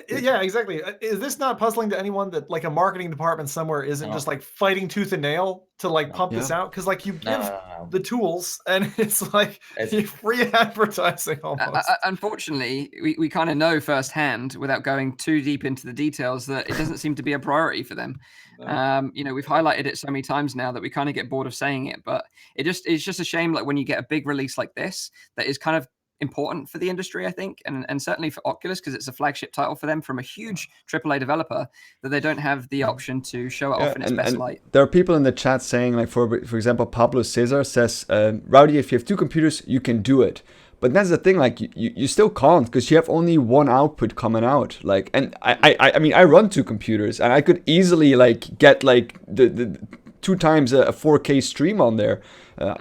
S4: Yeah, exactly. Is this not puzzling to anyone that like a marketing department somewhere isn't just like fighting tooth and nail to like pump this out? Because like you give the tools and it's like free advertising almost.
S1: Unfortunately, we kind of know firsthand, without going too deep into the details, that it doesn't seem to be a priority for them. We've highlighted it so many times now that we kind of get bored of saying it, but it's just a shame, like when you get a big release like this that is kind of important for the industry, I think, and certainly for Oculus, because it's a flagship title for them from a huge AAA developer, that they don't have the option to show it off in its best light.
S3: There are people in the chat saying, like, for example, Pablo Cesar says, Rowdy, if you have two computers, you can do it. But that's the thing, like, you still can't, because you have only one output coming out. Like, and I mean, I run two computers, and I could easily, like, get, like, the 2 times a 4K stream on there. I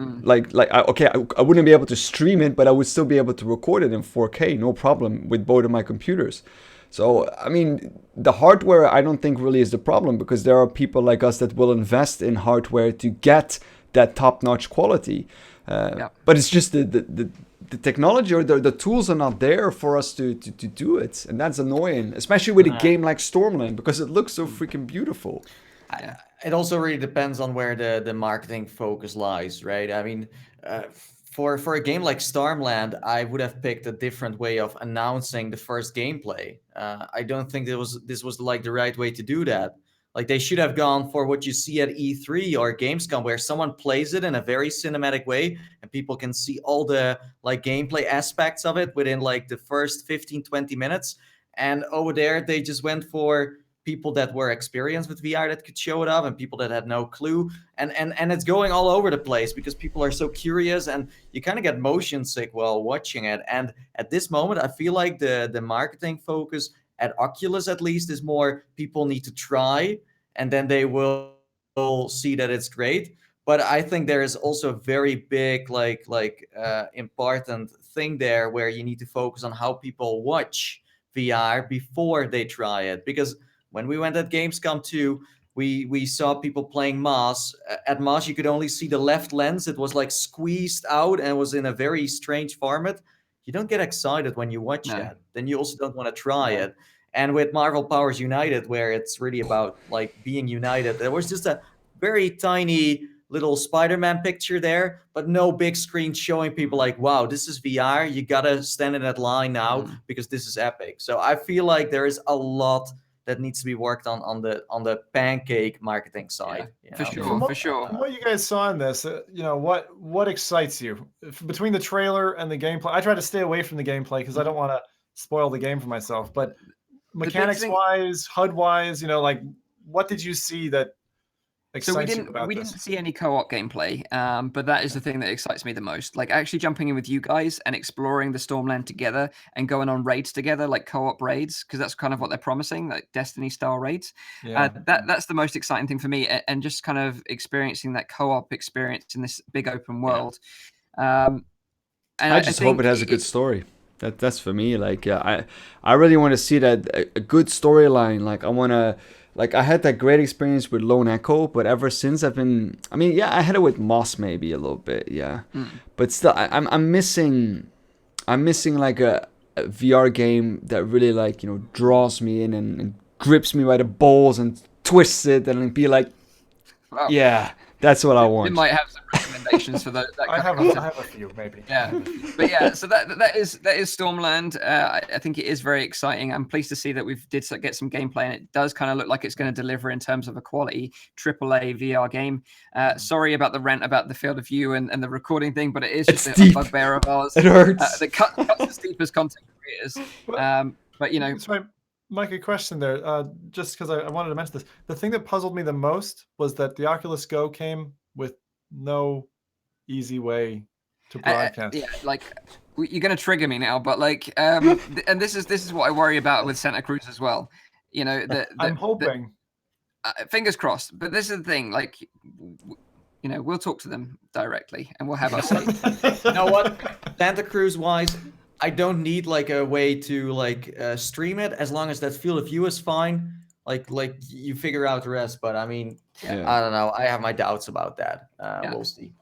S3: wouldn't be able to stream it, but I would still be able to record it in 4K, no problem, with both of my computers. So, I mean, the hardware I don't think really is the problem, because there are people like us that will invest in hardware to get that top-notch quality. But it's just the technology or the tools are not there for us to do it. And that's annoying, especially with a game like Stormland, because it looks so freaking beautiful.
S2: It also really depends on where the marketing focus lies, right? I mean, for a game like Stormland, I would have picked a different way of announcing the first gameplay. I don't think this was like the right way to do that. Like, they should have gone for what you see at E3 or Gamescom, where someone plays it in a very cinematic way and people can see all the like gameplay aspects of it within like the first 15-20 minutes. And over there, they just went for people that were experienced with VR that could show it up, and people that had no clue, and it's going all over the place because people are so curious, and you kind of get motion sick while watching it. And at this moment, I feel like the marketing focus at Oculus, at least, is more people need to try, and then they will see that it's great. But I think there is also a very big important thing there, where you need to focus on how people watch VR before they try it. Because when we went at Gamescom 2, we saw people playing Moss. At Moss, you could only see the left lens. It was like squeezed out and was in a very strange format. You don't get excited when you watch that. Then you also don't want to try it. And with Marvel Powers United, where it's really about like being united, there was just a very tiny little Spider-Man picture there, but no big screen showing people like, wow, this is VR. You gotta stand in that line now because this is epic. So I feel like there is a lot that needs to be worked on the pancake marketing side.
S1: For sure.
S4: From what you guys saw in this, what excites you between the trailer and the gameplay? I try to stay away from the gameplay because I don't want to spoil the game for myself. But mechanics-wise, HUD-wise, like, what did you see that excites you about this?
S1: We didn't see any co-op gameplay, but that is the thing that excites me the most. Like, actually jumping in with you guys and exploring the Stormland together and going on raids together, like co-op raids, because that's kind of what they're promising, like Destiny-style raids. That's the most exciting thing for me, and just kind of experiencing that co-op experience in this big open world. And
S3: I just hope it has a good story. That's for me. Like, I really want to see that a good storyline. Like, I want to. Like, I had that great experience with Lone Echo, but ever since I had it with Moss maybe a little bit, but still, I'm missing like a VR game that really, like, draws me in and grips me by the balls and twists it and be like, yeah, that's what I want.
S1: We might have some recommendations for that.
S4: I have a few, maybe.
S1: But so that is Stormland. I think it is very exciting. I'm pleased to see that we did get some gameplay, and it does kind of look like it's going to deliver in terms of a quality AAA VR game. Sorry about the rant about the field of view and the recording thing, but it is just a bugbear of ours.
S3: It hurts.
S1: The cuts as deep as content creators. But
S4: So, Mike, a question there, just because I wanted to mention this. The thing that puzzled me the most was that the Oculus Go came with no easy way to broadcast.
S1: You're going to trigger me now, but like, and this is what I worry about with Santa Cruz as well. I'm
S4: hoping.
S1: Fingers crossed. But this is the thing, like, we'll talk to them directly, and we'll have our say.
S2: You know what? Santa Cruz wise, I don't need like a way to stream it, as long as that field of view is fine. Like you figure out the rest. But I mean, I don't know. I have my doubts about that. We'll see.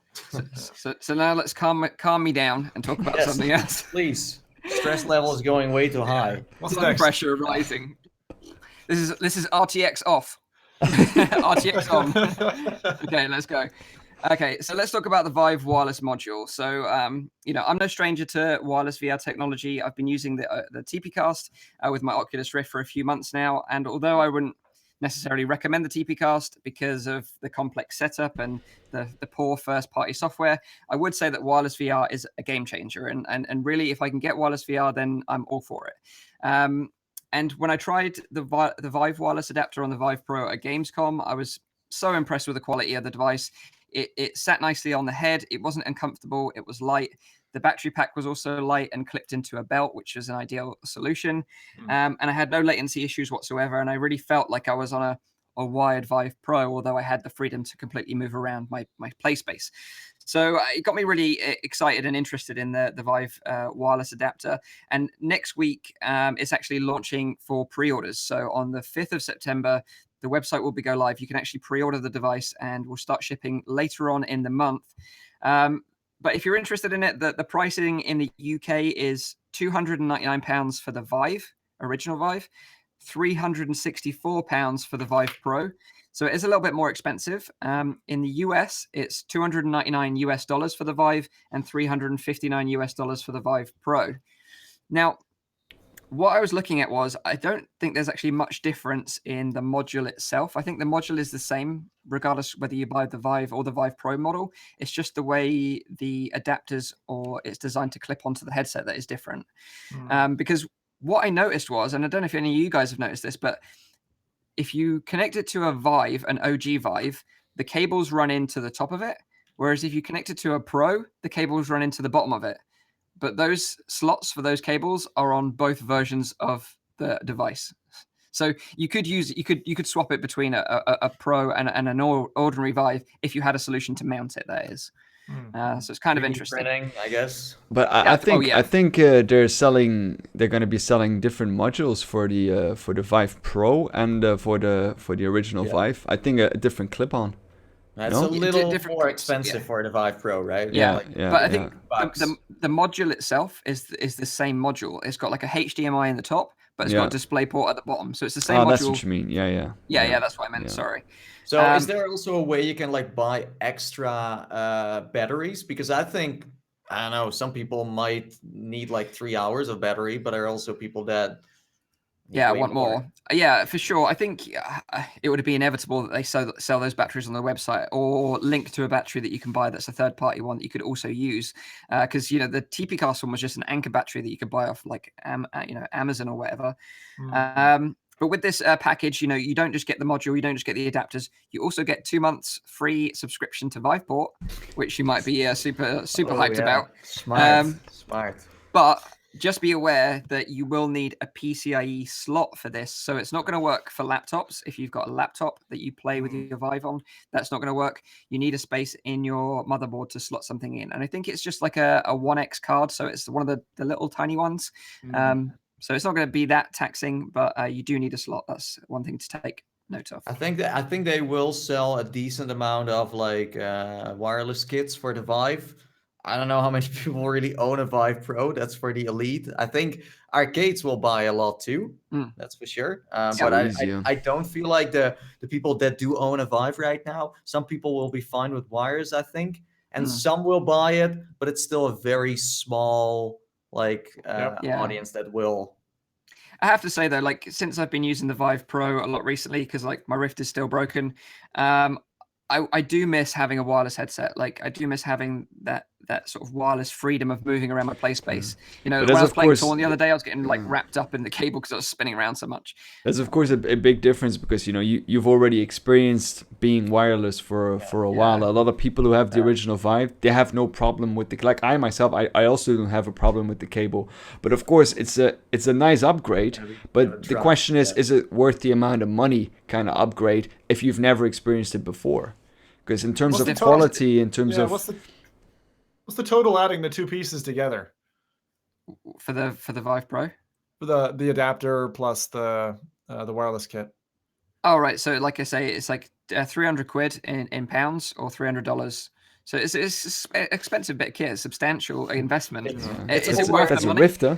S1: So now let's calm me down and talk about something else.
S2: Please. Stress level is going way too high.
S4: What's
S1: Blood
S4: next?
S1: pressure rising. This is RTX off. RTX on. Okay, let's go. Okay, so let's talk about the Vive wireless module. So, I'm no stranger to wireless VR technology. I've been using the TPcast with my Oculus Rift for a few months now, and although I wouldn't necessarily recommend the TPcast because of the complex setup and the poor first-party software, I would say that wireless VR is a game changer, and really, if I can get wireless VR, then I'm all for it. And when I tried the Vive wireless adapter on the Vive Pro at Gamescom, I was so impressed with the quality of the device. It sat nicely on the head. It wasn't uncomfortable. It was light. The battery pack was also light and clipped into a belt, which was an ideal solution. And I had no latency issues whatsoever. And I really felt like I was on a wired Vive Pro, although I had the freedom to completely move around my play space. So it got me really excited and interested in the Vive wireless adapter. And next week, it's actually launching for pre-orders. So on the 5th of September, the website will go live. You can actually pre-order the device and we'll start shipping later on in the month. But if you're interested in it, the pricing in the UK is £299 for the Vive, original Vive, £364 for the Vive Pro. So it is a little bit more expensive. In the US, it's $299 for the Vive and $359 for the Vive Pro. Now, what I was looking at was, I don't think there's actually much difference in the module itself. I think the module is the same, regardless whether you buy the Vive or the Vive Pro model. It's just the way the adapters or it's designed to clip onto the headset that is different. Because what I noticed was, and I don't know if any of you guys have noticed this, but if you connect it to a Vive, an OG Vive, the cables run into the top of it. Whereas if you connect it to a Pro, the cables run into the bottom of it. But those slots for those cables are on both versions of the device. So you could swap it between a Pro and an ordinary Vive if you had a solution to mount it. That is. So it's kind of interesting,
S2: Printing, I guess.
S3: But I think they're going to be selling different modules for the Vive Pro and for the original Vive. I think a different clip-on.
S2: That's a little more expensive for the Vive Pro, right?
S1: Yeah. But I think the module itself is the same module. It's got like a HDMI in the top, but it's got a display port at the bottom. So it's the same module.
S3: That's what you mean. Yeah,
S1: that's what I meant. Sorry.
S2: So is there also a way you can like buy extra batteries? Because I don't know, some people might need like 3 hours of battery, but there are also people that
S1: I want more. Yeah, for sure. I think it would be inevitable that they sell those batteries on their website or link to a battery that you can buy that's a third-party one that you could also use. Because, the TPcast one was just an anchor battery that you could buy off like, Amazon or whatever. But with this package, you don't just get the module, you don't just get the adapters. You also get 2 months free subscription to Viveport, which you might be super hyped about.
S2: Smart.
S1: But just be aware that you will need a PCIe slot for this. So it's not going to work for laptops. If you've got a laptop that you play with your Vive on, that's not going to work. You need a space in your motherboard to slot something in. And I think it's just like a 1X card. So it's one of the little tiny ones. So it's not going to be that taxing, but you do need a slot. That's one thing to take note of.
S2: I think they will sell a decent amount of like wireless kits for the Vive. I don't know how many people really own a Vive Pro. That's for the elite. I think arcades will buy a lot too. That's for sure. But I don't feel like the people that do own a Vive right now, some people will be fine with wires, I think. And some will buy it, but it's still a very small audience that will.
S1: I have to say though, like since I've been using the Vive Pro a lot recently, because like my Rift is still broken, I do miss having a wireless headset. Like I do miss having that sort of wireless freedom of moving around my play space. When I was playing Torn the other day, I was getting like wrapped up in the cable because I was spinning around so much.
S3: There's of course a big difference because you've already experienced being wireless for a while. A lot of people who have the original Vive, they have no problem with like I myself, I also don't have a problem with the cable. But of course it's a nice upgrade. But the question is it worth the amount of money kind of upgrade if you've never experienced it before? Because in terms of quality, in terms of
S4: what's the total adding the two pieces together
S1: for the Vive Pro?
S4: For the adapter plus the wireless kit.
S1: Oh right, so like I say, it's like 300 quid in pounds or $300. So it's an expensive bit of kit, a substantial investment.
S3: It's worth the money? Rift, huh?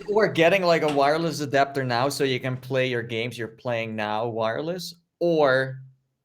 S2: or getting like a wireless adapter now so you can play your games you're playing now wireless, or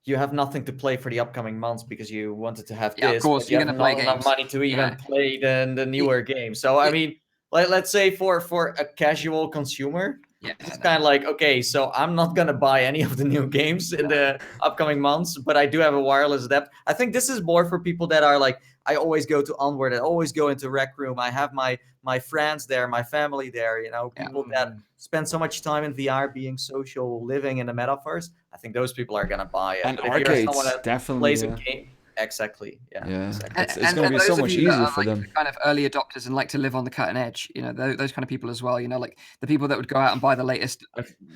S2: you have nothing to play for the upcoming months because you wanted to have
S1: Yeah,
S2: this,
S1: of course,
S2: but you
S1: you're
S2: have
S1: going to play
S2: not enough
S1: games.
S2: money to even play the newer games. So I mean, let's say for a casual consumer, it's kind of like, okay, so I'm not gonna buy any of the new games in the upcoming months, but I do have a wireless adapter. I think this is more for people that are like, I always go to Onward, I always go into Rec Room, I have my friends there, my family there, people that spend so much time in VR, being social, living in the metaverse. I think those people are gonna buy it.
S3: And
S2: but
S3: arcades,
S2: if you're someone that
S3: definitely.
S2: plays a game, exactly. Exactly.
S3: It's going to be so much easier for them.
S1: Kind of early adopters and like to live on the cutting edge, those kind of people as well. Like the people that would go out and buy the latest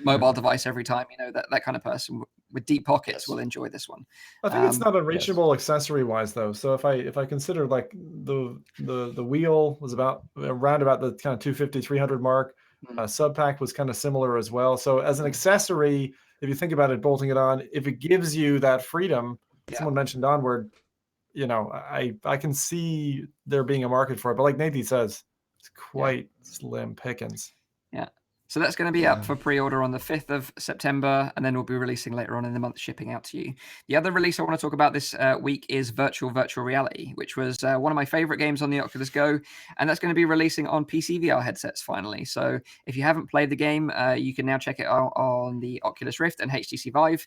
S1: mobile device every time. That kind of person with deep pockets will enjoy this one.
S4: I think it's not unreachable accessory wise though. So if I consider like the wheel was around about the kind of 250, 300 mark. Sub pack was kind of similar as well. So as an accessory, if you think about it, bolting it on, if it gives you that freedom, someone mentioned Onward, I can see there being a market for it. But like Nathan says, it's quite slim pickings.
S1: Yeah. So that's going to be up for pre-order on the 5th of September, and then we'll be releasing later on in the month, shipping out to you. The other release I want to talk about this week is Virtual Reality, which was one of my favorite games on the Oculus Go, and that's going to be releasing on PC VR headsets finally. So if you haven't played the game, you can now check it out on the Oculus Rift and HTC Vive.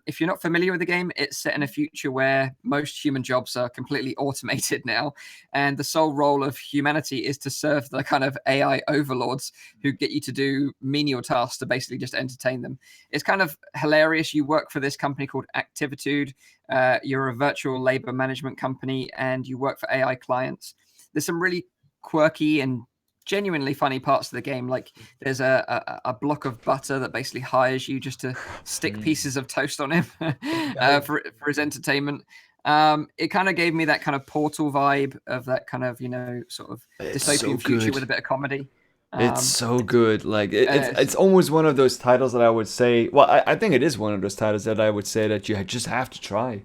S1: If you're not familiar with the game, it's set in a future where most human jobs are completely automated now, and the sole role of humanity is to serve the kind of AI overlords who get you to do menial tasks to basically just entertain them. It's kind of hilarious. You work for this company called Activitude. You're a virtual labor management company, and you work for AI clients. There's some really quirky and genuinely funny parts of the game. Like there's a block of butter that basically hires you just to stick pieces of toast on him for his entertainment. It kind of gave me that kind of Portal vibe of that kind of, sort of dystopian future with a bit of comedy.
S3: It's so good. Like it's almost one of those titles that I would say. Well, I think it is one of those titles that I would say that you just have to try.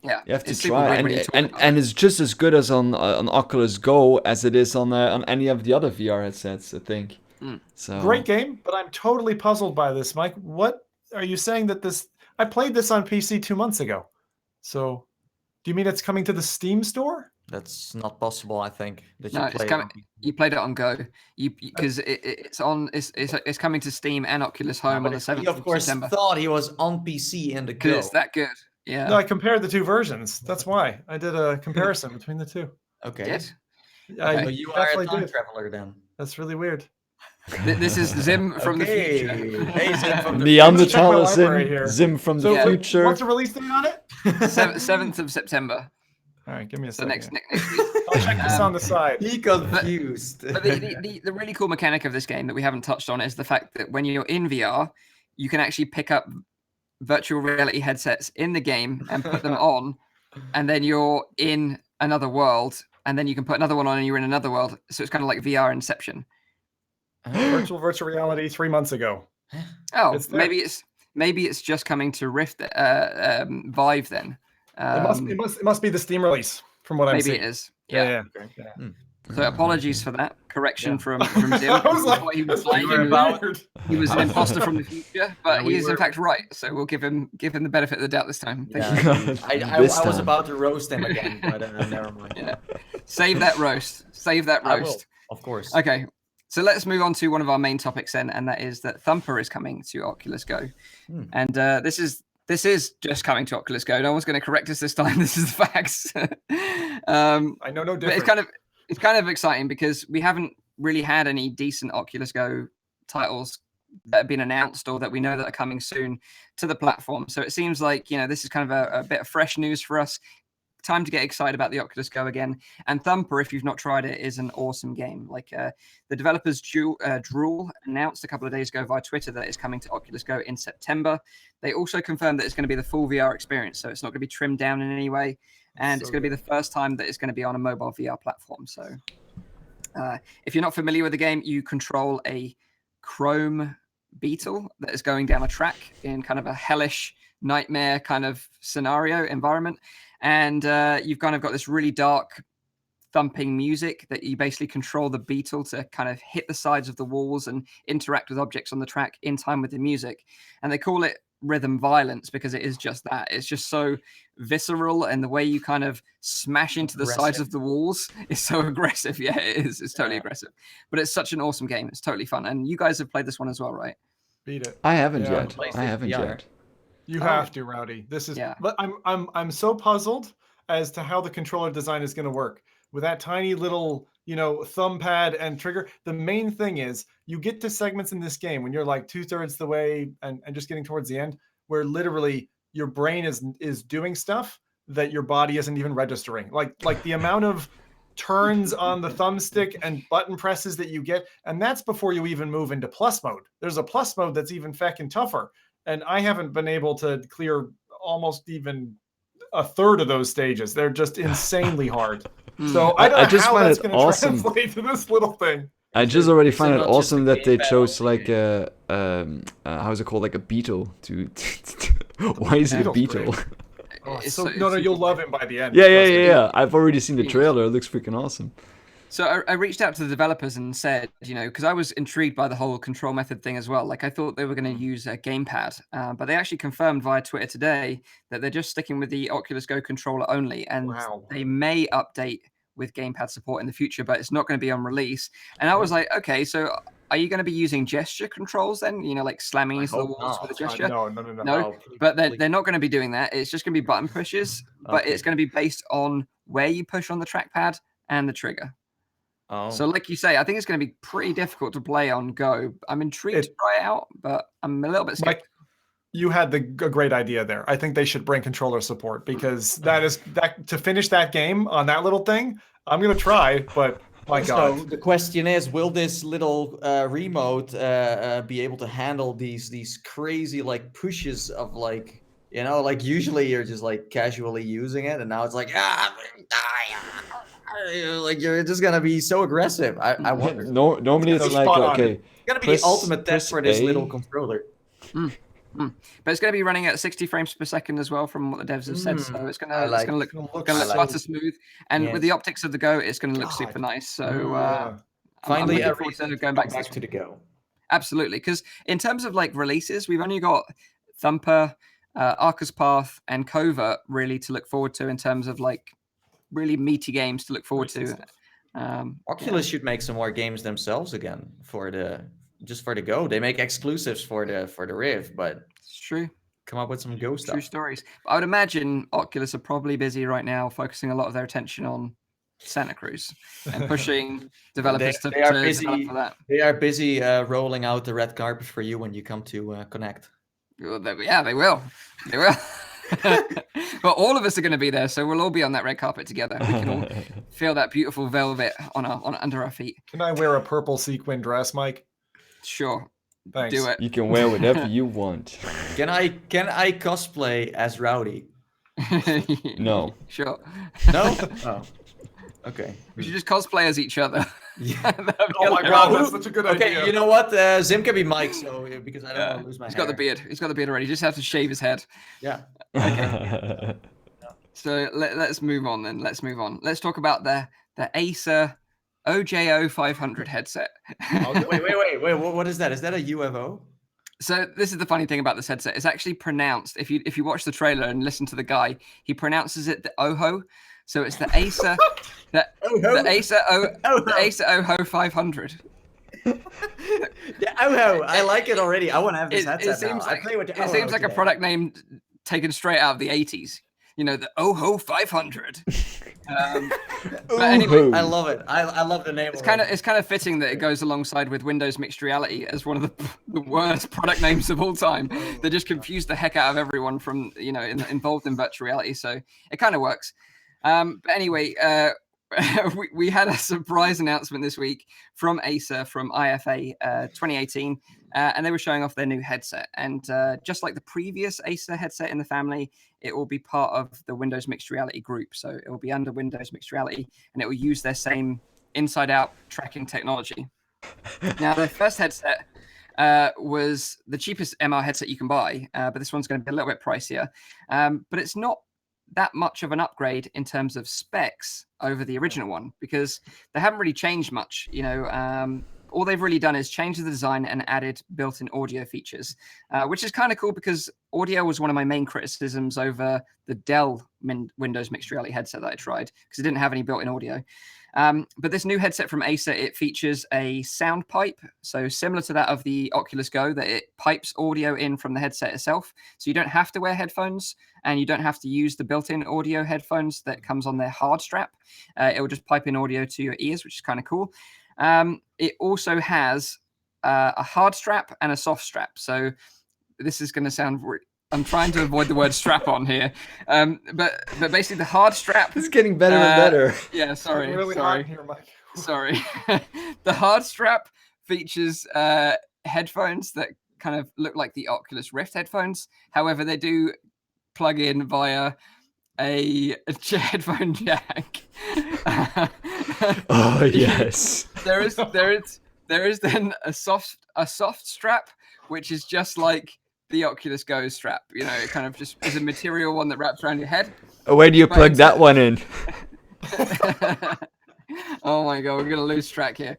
S1: Yeah,
S3: you have to try, and it's just as good as on Oculus Go as it is on any of the other VR headsets, I think. So
S4: great game, but I'm totally puzzled by this, Mike. What are you saying that this? I played this on PC 2 months ago. So, do you mean it's coming to the Steam store?
S2: That's not possible. I think that
S1: you played it on Go. Because it's coming to Steam and Oculus Home on the 7th
S2: of course,
S1: September.
S2: Thought he was on PC and the Go.
S1: It's that good. Yeah.
S4: No, I compared the two versions. That's why I did a comparison between the two.
S2: Okay.
S1: Yes.
S2: So you are a time traveler then.
S4: That's really weird.
S1: This is Zim from the future.
S2: Hey, Zim from the
S3: Neanderthal Zim from the future.
S4: What's the release date on it?
S1: 7th of September.
S4: All right, give me a second.
S1: Next week.
S4: I'll check this on the side.
S2: He confused.
S1: But the really cool mechanic of this game that we haven't touched on is the fact that when you're in VR, you can actually pick up virtual reality headsets in the game and put them on, and then you're in another world, and then you can put another one on and you're in another world. So it's kind of like VR Inception.
S4: Virtual reality 3 months ago.
S1: Oh, maybe it's just coming to Rift Vive then.
S4: It must be the Steam release from what I'm seeing.
S1: Maybe it is.
S4: Yeah.
S1: So apologies for that correction from Zim.
S4: I was like,
S1: what he was like he was an imposter from the future, but he is in fact right. So we'll give him the benefit of the doubt this time.
S2: I was about to roast him again, but never mind.
S1: Yeah. Save that roast. I will,
S2: of course.
S1: Okay. So let's move on to one of our main topics then, and that is that Thumper is coming to Oculus Go. And this is just coming to Oculus Go. No one's going to correct us this time. This is the facts.
S4: I know no different.
S1: But it's kind of exciting because we haven't really had any decent Oculus Go titles that have been announced or that we know that are coming soon to the platform. So it seems like, this is kind of a bit of fresh news for us. Time to get excited about the Oculus Go again. And Thumper, if you've not tried it, is an awesome game. Like the developers Drool announced a couple of days ago via Twitter that it's coming to Oculus Go in September. They also confirmed that it's going to be the full VR experience, so it's not going to be trimmed down in any way. And it's going to be the first time that it's going to be on a mobile VR platform. So if you're not familiar with the game, you control a chrome beetle that is going down a track in kind of a hellish nightmare kind of scenario environment. And you've kind of got this really dark thumping music that you basically control the beetle to kind of hit the sides of the walls and interact with objects on the track in time with the music. And they call it rhythm violence because it is just that. It's just so visceral, and the way you kind of smash into the sides of the walls is so aggressive. Yeah, it is. It's totally aggressive. But it's such an awesome game. It's totally fun. And you guys have played this one as well, right?
S4: Beat it.
S3: I haven't yet.
S4: You have to, Rowdy. This is but I'm so puzzled as to how the controller design is going to work with that tiny little, thumb pad and trigger. The main thing is you get to segments in this game when you're like 2/3 the way and just getting towards the end, where literally your brain is doing stuff that your body isn't even registering. Like the amount of turns on the thumbstick and button presses that you get, and that's before you even move into plus mode. There's a plus mode that's even feckin' tougher. And I haven't been able to clear almost even a third of those stages. They're just insanely hard. So I don't know how that's going to translate to this little thing.
S3: I just already find it awesome that they chose like how's it called, like a beetle to why is it a beetle?
S4: No, you'll love him by the end.
S3: Yeah. I've already seen the trailer. It looks freaking awesome.
S1: So I reached out to the developers and said, because I was intrigued by the whole control method thing as well. Like I thought they were going to use a gamepad, but they actually confirmed via Twitter today that they're just sticking with the Oculus Go controller only, and they may update with gamepad support in the future, but it's not going to be on release. And I was like, okay, so are you going to be using gesture controls then? Like slamming into the walls with a gesture? No. But they're not going to be doing that. It's just going to be button pushes, but it's going to be based on where you push on the trackpad and the trigger. So like you say, I think it's going to be pretty difficult to play on Go. I'm intrigued to try it out, but I'm a little bit scared.
S4: Mike, you had a great idea there. I think they should bring controller support, because that to finish that game on that little thing, I'm going to try, but my God.
S2: So the question is, will this little remote be able to handle these crazy like pushes of like, usually you're just like casually using it, and now it's like, like you're just gonna be so aggressive. I wonder.
S3: Normally it's like, okay,
S2: it's gonna be the ultimate test for this little controller.
S1: But it's going to be running at 60 frames per second as well, from what the devs have said. So it's going to look butter smooth, and with the optics of the Go, it's going to look super nice. So
S2: finally,
S1: going back
S2: to the Go.
S1: Absolutely, because in terms of like releases, we've only got Thumper, Arcus Path, and Covert really to look forward to in terms of like really meaty games to look forward to.
S2: Oculus should make some more games themselves again for the Go. They make exclusives for the Rift, but
S1: it's true.
S2: Come up with some Go stuff.
S1: True stories. But I would imagine Oculus are probably busy right now, focusing a lot of their attention on Santa Cruz and pushing developers to develop for that.
S2: They are busy rolling out the red carpet for you when you come to Connect.
S1: Well, they will. They will. But all of us are going to be there, so we'll all be on that red carpet together. We can all feel that beautiful velvet on under our feet.
S4: Can I wear a purple sequin dress, Mike?
S1: Sure.
S4: Thanks.
S1: Do it.
S3: You can wear whatever you want.
S2: Can I cosplay as Rowdy?
S3: No.
S1: Sure.
S2: No? Oh. Okay.
S1: We should just cosplay as each other.
S2: Yeah.
S4: Oh my God, that's such a good idea.
S2: Okay, you know what? Zim can be Mike, so because I don't want to lose my hair.
S1: He's got the beard. He's got the beard already. You just have to shave his head.
S2: Yeah.
S1: Okay. So let's move on then. Let's move on. Let's talk about the Acer OJO 500 headset.
S2: Wait. What is that? Is that a UFO?
S1: So this is the funny thing about this headset. It's actually pronounced, if you watch the trailer and listen to the guy, he pronounces it the OJO. So it's the Acer, the Acer OJO 500.
S2: The OJO, I like it already. I want to have this headset now.
S1: It seems like a product name taken straight out of the 80s. The OJO 500. But anyway,
S2: I love it. I love the name.
S1: It's kind of fitting that it goes alongside with Windows Mixed Reality as one of the worst product names of all time. They just confused the heck out of everyone from involved in virtual reality. So it kind of works. But anyway, we had a surprise announcement this week from Acer from IFA 2018, and they were showing off their new headset. And just like the previous Acer headset in the family, it will be part of the Windows Mixed Reality group. So it will be under Windows Mixed Reality, and it will use their same inside-out tracking technology. Now, the first headset was the cheapest MR headset you can buy, but this one's going to be a little bit pricier. But it's not that much of an upgrade in terms of specs over the original one, because they haven't really changed much. All they've really done is change the design and added built-in audio features, which is kind of cool because audio was one of my main criticisms over the Dell Windows mixed reality headset that I tried, because it didn't have any built-in audio. But this new headset from Acer, it features a sound pipe, so similar to that of the Oculus Go, that it pipes audio in from the headset itself. So you don't have to wear headphones, and you don't have to use the built-in audio headphones that comes on their hard strap. It will just pipe in audio to your ears, which is kind of cool. It also has a hard strap and a soft strap. So this is going to sound... I'm trying to avoid the word strap on here. But basically the hard strap...
S3: It's getting better and better.
S1: Yeah, sorry.
S4: It's really hot in here, Mike.
S1: Sorry. The hard strap features headphones that kind of look like the Oculus Rift headphones. However, they do plug in via a headphone jack.
S3: Oh yes.
S1: There is then a soft strap, which is just like the Oculus Go strap. It kind of just is a material one that wraps around your head.
S3: Where do you plug that one in?
S1: Oh my god, we're gonna lose track here.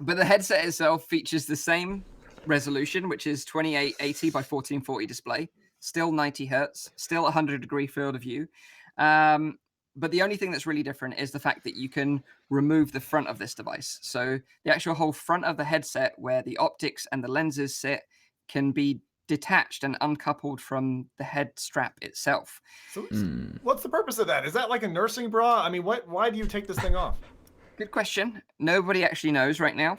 S1: But the headset itself features the same resolution, which is 2880 by 1440 display, still 90 hertz, still 100-degree field of view. But the only thing that's really different is the fact that you can remove the front of this device. So the actual whole front of the headset, where the optics and the lenses sit, can be detached and uncoupled from the head strap itself.
S4: So what's the purpose of that? Is that like a nursing bra? I mean, why do you take this thing off?
S1: Good question. Nobody actually knows right now.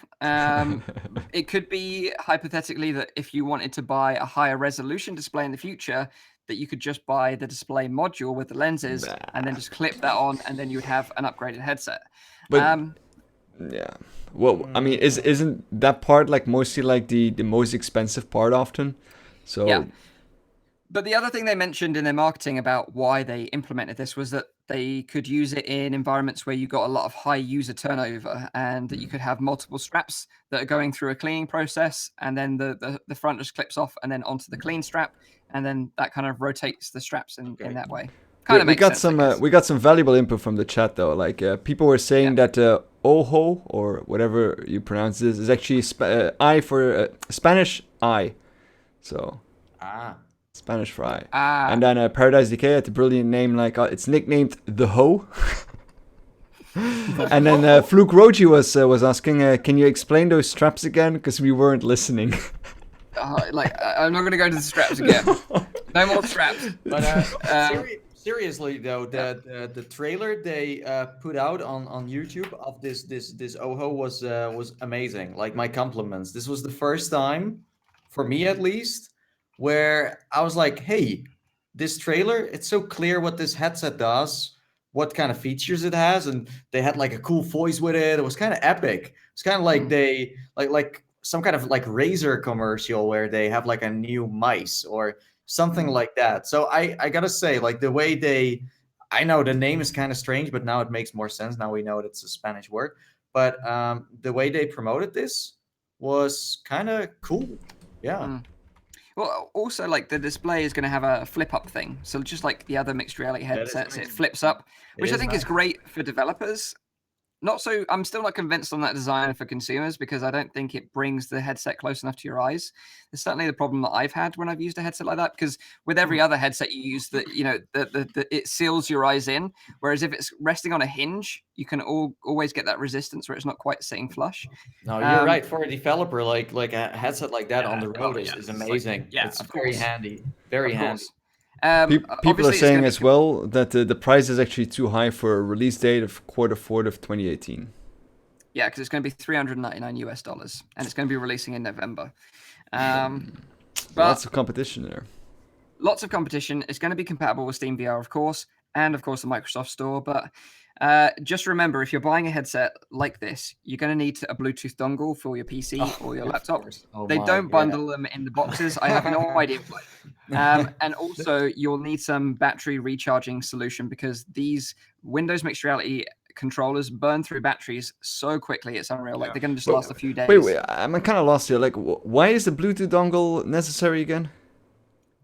S1: It could be hypothetically that if you wanted to buy a higher resolution display in the future, that you could just buy the display module with the lenses and then just clip that on, and then you would have an upgraded headset.
S3: But yeah, well, I mean, isn't that part like mostly like the most expensive part often? So
S1: yeah. But the other thing they mentioned in their marketing about why they implemented this was that they could use it in environments where you got a lot of high user turnover, and that you could have multiple straps that are going through a cleaning process, and then the front just clips off and then onto the clean strap, and then that kind of rotates the straps in that way.
S3: We got some valuable input from the chat though. Like people were saying that OJO, or whatever you pronounce this, is actually I for Spanish I. So Spanish for I. And then Paradise Decay had the brilliant name, like it's nicknamed the Ho. And then Fluke Roji was asking, can you explain those straps again? Because we weren't listening.
S1: I'm not going to go into the straps again. No more straps.
S2: But seriously though, the trailer they put out on YouTube of this OJO was amazing. Like, my compliments. This was the first time, for me at least, where I was like, hey, this trailer, it's so clear what this headset does, what kind of features it has, and they had like a cool voice with it. It was kind of epic. It's kind of like they like some kind of like Razer commercial where they have like a new mice or something like that. So I gotta say, like, the way I know the name is kind of strange, but now it makes more sense. Now we know it's a Spanish word. But the way they promoted this was kind of cool. Yeah.
S1: Well, also, like, the display is going to have a flip-up thing. So just like the other mixed reality headsets, it flips up, which I think is great for developers. I'm still not convinced on that design for consumers, because I don't think it brings the headset close enough to your eyes. It's certainly the problem that I've had when I've used a headset like that, because with every other headset you use, that it seals your eyes in, whereas if it's resting on a hinge, you can always get that resistance where it's not quite sitting flush.
S2: No, you're right. For a developer, like a headset like that on the road is amazing. It's very handy. Very handy.
S3: People are saying as well that the price is actually too high for a release date of Q4 of 2018.
S1: Yeah, because it's going to be $399 and it's going to be releasing in November. But
S3: lots of competition there.
S1: Lots of competition. It's going to be compatible with Steam VR, of course, and of course the Microsoft Store. But just remember, if you're buying a headset like this, you're going to need a Bluetooth dongle for your PC or your laptop. They don't bundle them in the boxes. I have no idea why. And also, you'll need some battery recharging solution, because these Windows Mixed Reality controllers burn through batteries so quickly, it's unreal. Like, they're going to just last a few days.
S3: Wait, I'm kind of lost here. Like, why is the Bluetooth dongle necessary again?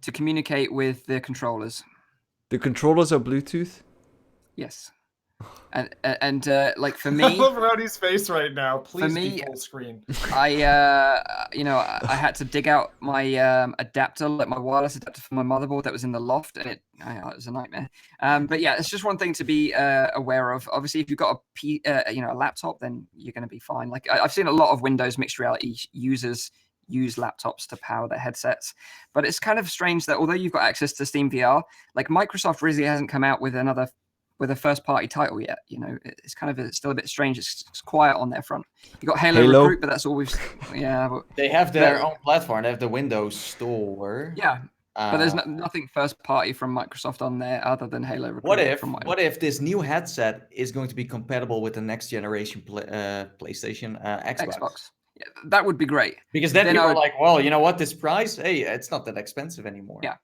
S1: To communicate with the controllers.
S3: The controllers are Bluetooth?
S1: Yes. And like for
S4: I
S1: me,
S4: love Rowdy's face right now. Please
S1: me,
S4: be full screen.
S1: I had to dig out my adapter, like my wireless adapter for my motherboard that was in the loft, and it was a nightmare. But yeah, it's just one thing to be aware of. Obviously, if you've got a laptop, then you're going to be fine. Like I've seen a lot of Windows mixed reality users use laptops to power their headsets, but it's kind of strange that although you've got access to Steam VR, like Microsoft really hasn't come out with a first-party title yet. It's kind of still a bit strange. It's quiet on their front. You got Halo Recruit, but that's all we've. Yeah, but
S2: They have their own platform. They have the Windows Store.
S1: Yeah, but there's nothing first-party from Microsoft on there other than Halo Recruit.
S2: What if this new headset is going to be compatible with the next generation PlayStation, Xbox?
S1: Yeah, that would be great.
S2: Because then people are like, well, you know what? This price, hey, it's not that expensive anymore.
S1: Yeah.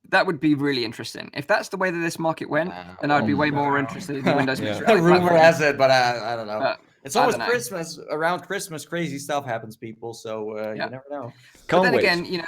S1: That would be really interesting. If that's the way that this market went, then I'd be way more interested in the Windows mixed reality.
S2: Rumor has it, but I don't know.
S1: It's
S2: always Christmas. Around Christmas, crazy stuff happens, people. So you never know.
S1: But then again,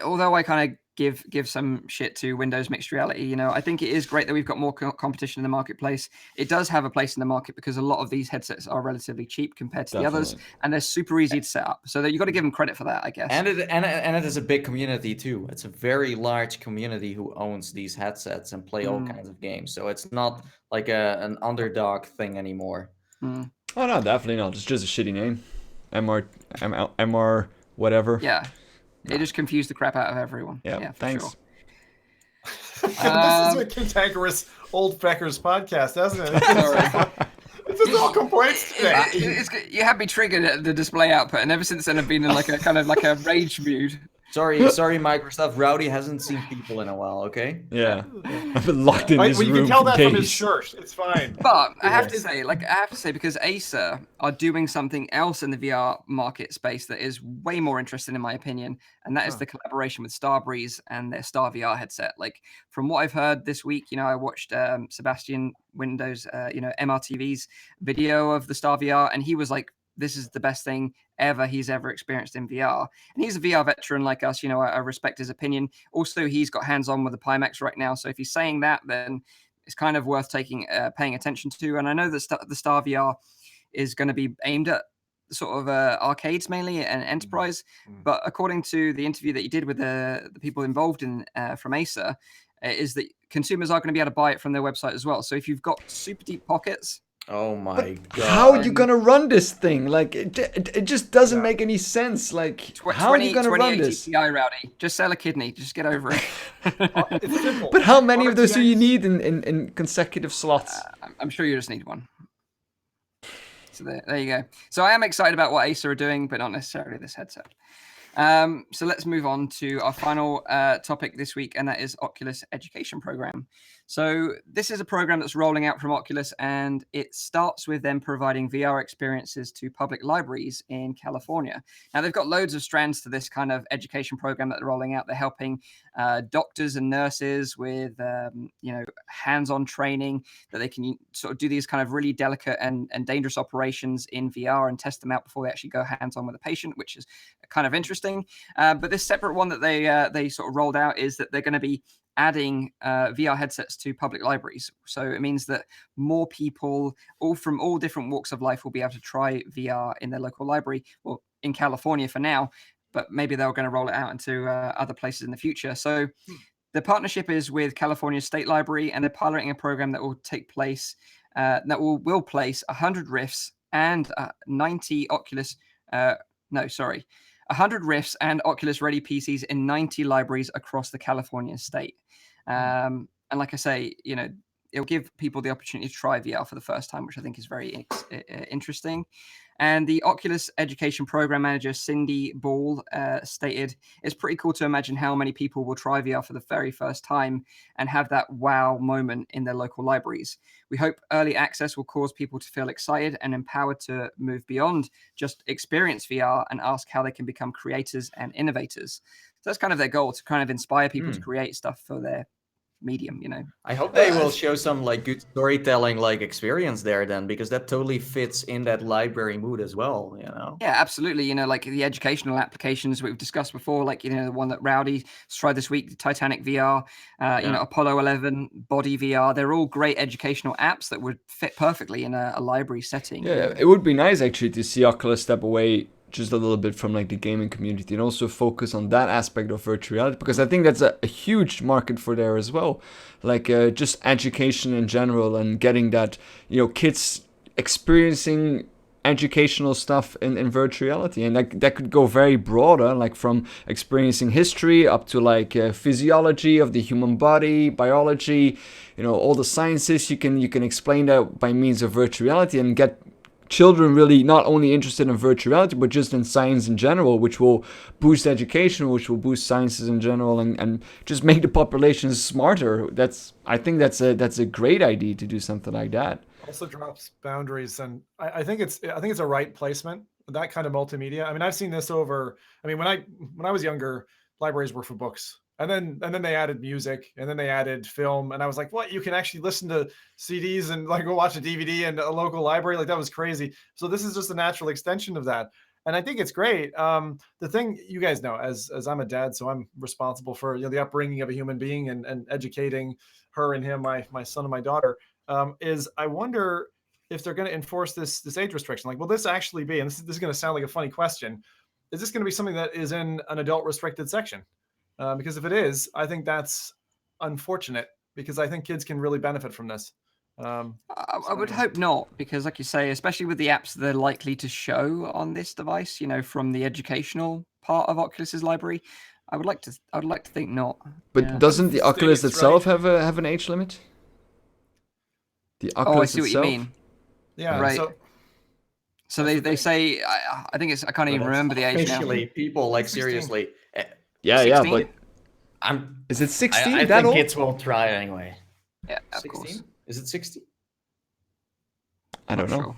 S1: although I kind of give some shit to Windows mixed reality, I think it is great that we've got more competition in the marketplace. It does have a place in the market because a lot of these headsets are relatively cheap compared to the others, and they're super easy to set up. So that you got to give them credit for that, I guess.
S2: And it is a big community too. It's a very large community who owns these headsets and play all kinds of games. So it's not like an underdog thing anymore.
S3: Oh no, definitely not. It's just a shitty name. MR whatever.
S1: Yeah. It just confused the crap out of everyone. Yeah,
S3: thanks.
S1: Sure.
S4: This is a cantankerous old feckers podcast, hasn't it? It's just all complaints today.
S1: You had me triggered at the display output, and ever since then I've been in like a kind of like a rage mood.
S2: Sorry, Microsoft. Rowdy hasn't seen people in a while, okay?
S3: Yeah. I've been locked in this room.
S4: You can tell that
S3: days.
S4: from his shirt. It's fine.
S1: But I have to say, because Acer are doing something else in the VR market space that is way more interesting, in my opinion, and that is the collaboration with Starbreeze and their Star VR headset. Like from what I've heard this week, I watched Sebastian Windows, MRTV's video of the Star VR, and he was like, this is the best thing he's ever experienced in VR. And he's a VR veteran like us, I respect his opinion. Also, he's got hands-on with the Pimax right now. So if he's saying that, then it's kind of worth paying attention to. And I know that the Star VR is going to be aimed at sort of arcades mainly and enterprise. But according to the interview that you did with the people involved in from Acer, is that consumers are going to be able to buy it from their website as well. So if you've got super deep pockets,
S2: oh my god!
S3: How are you gonna run this thing? Like it just doesn't make any sense. Like how are you gonna run this?
S1: TI, Rowdy. Just sell a kidney. Just get over it.
S4: It's simple.
S3: But how many of those do you need in consecutive slots?
S1: I'm sure you just need one. So there you go. So I am excited about what Acer are doing, but not necessarily this headset. So let's move on to our final topic this week, and that is Oculus Education Program. So this is a program that's rolling out from Oculus, and it starts with them providing VR experiences to public libraries in California. Now, they've got loads of strands to this kind of education program that they're rolling out. They're helping doctors and nurses with, hands-on training that they can sort of do these kind of really delicate and dangerous operations in VR and test them out before they actually go hands-on with a patient, which is kind of interesting. But this separate one that they sort of rolled out is that they're going to be adding VR headsets to public libraries. So it means that more people, all from all different walks of life, will be able to try VR in their local library. Well, in California for now, but maybe they're going to roll it out into other places in the future. So the partnership is with California State Library, and they're piloting a program that will take place, that will place 100 Rifts and 90 Oculus, 100 Rifts and Oculus Ready PCs in 90 libraries across the California state. And like I say, it'll give people the opportunity to try VR for the first time, which I think is very interesting. And the Oculus Education Program Manager, Cindy Ball, stated, it's pretty cool to imagine how many people will try VR for the very first time and have that wow moment in their local libraries. We hope early access will cause people to feel excited and empowered to move beyond just experience VR and ask how they can become creators and innovators. So that's kind of their goal, to kind of inspire people to create stuff for their medium, you know.
S2: I hope they will show some like good storytelling like experience there then, because that totally fits in that library mood as well, you know.
S1: Yeah, absolutely. You know, like the educational applications we've discussed before, like, you know, the one that Rowdy tried this week, the Titanic VR, you know, Apollo 11, Body VR. They're all great educational apps that would fit perfectly in a library setting.
S3: Yeah,
S1: you know?
S3: it would be nice actually to see Oculus step away just a little bit from like the gaming community and also focus on that aspect of virtual reality, because I think that's a huge market for there as well. Like just education in general and getting that, you know, kids experiencing educational stuff in virtual reality, and that could go very broader, like from experiencing history up to like physiology of the human body, biology, you know, all the sciences. You can explain that by means of virtual reality and get children really not only interested in virtual reality but just in science in general, which will boost education, which will boost sciences in general, and just make the population smarter. I think that's a great idea to do something like that.
S4: Also drops boundaries, and I think it's a right placement, that kind of multimedia. I mean, I've seen this over. I mean, when I was younger, libraries were for books, and then they added music, and then they added film, and I was like, what? You can actually listen to CDs and like go watch a DVD in a local library? Like, that was crazy. So this is just a natural extension of that, and I think it's great. The thing, you guys know, as I'm a dad, so I'm responsible for, you know, the upbringing of a human being and educating her and him, my son and my daughter. Is I wonder if they're going to enforce this age restriction. Like, will this actually be, and this is going to sound like a funny question, is this going to be something that is in an adult restricted section? Because if it is, I think that's unfortunate, because I think kids can really benefit from this.
S1: I would hope not, because like you say, especially with the apps they're likely to show on this device, you know, from the educational part of Oculus's library, I'd like to think not.
S3: But doesn't the Oculus itself have an age limit? The Oculus
S1: I see what you mean.
S4: Yeah,
S1: right. So they say, I think it's, I can't even remember the age now.
S2: Officially, people like 16. Seriously.
S3: Yeah,
S1: 16?
S3: yeah, but is it 16?
S2: I
S3: that
S2: think
S3: old?
S2: kids won't try anyway.
S1: Yeah, of
S2: 16?
S1: course.
S2: Is it 60?
S3: I don't know.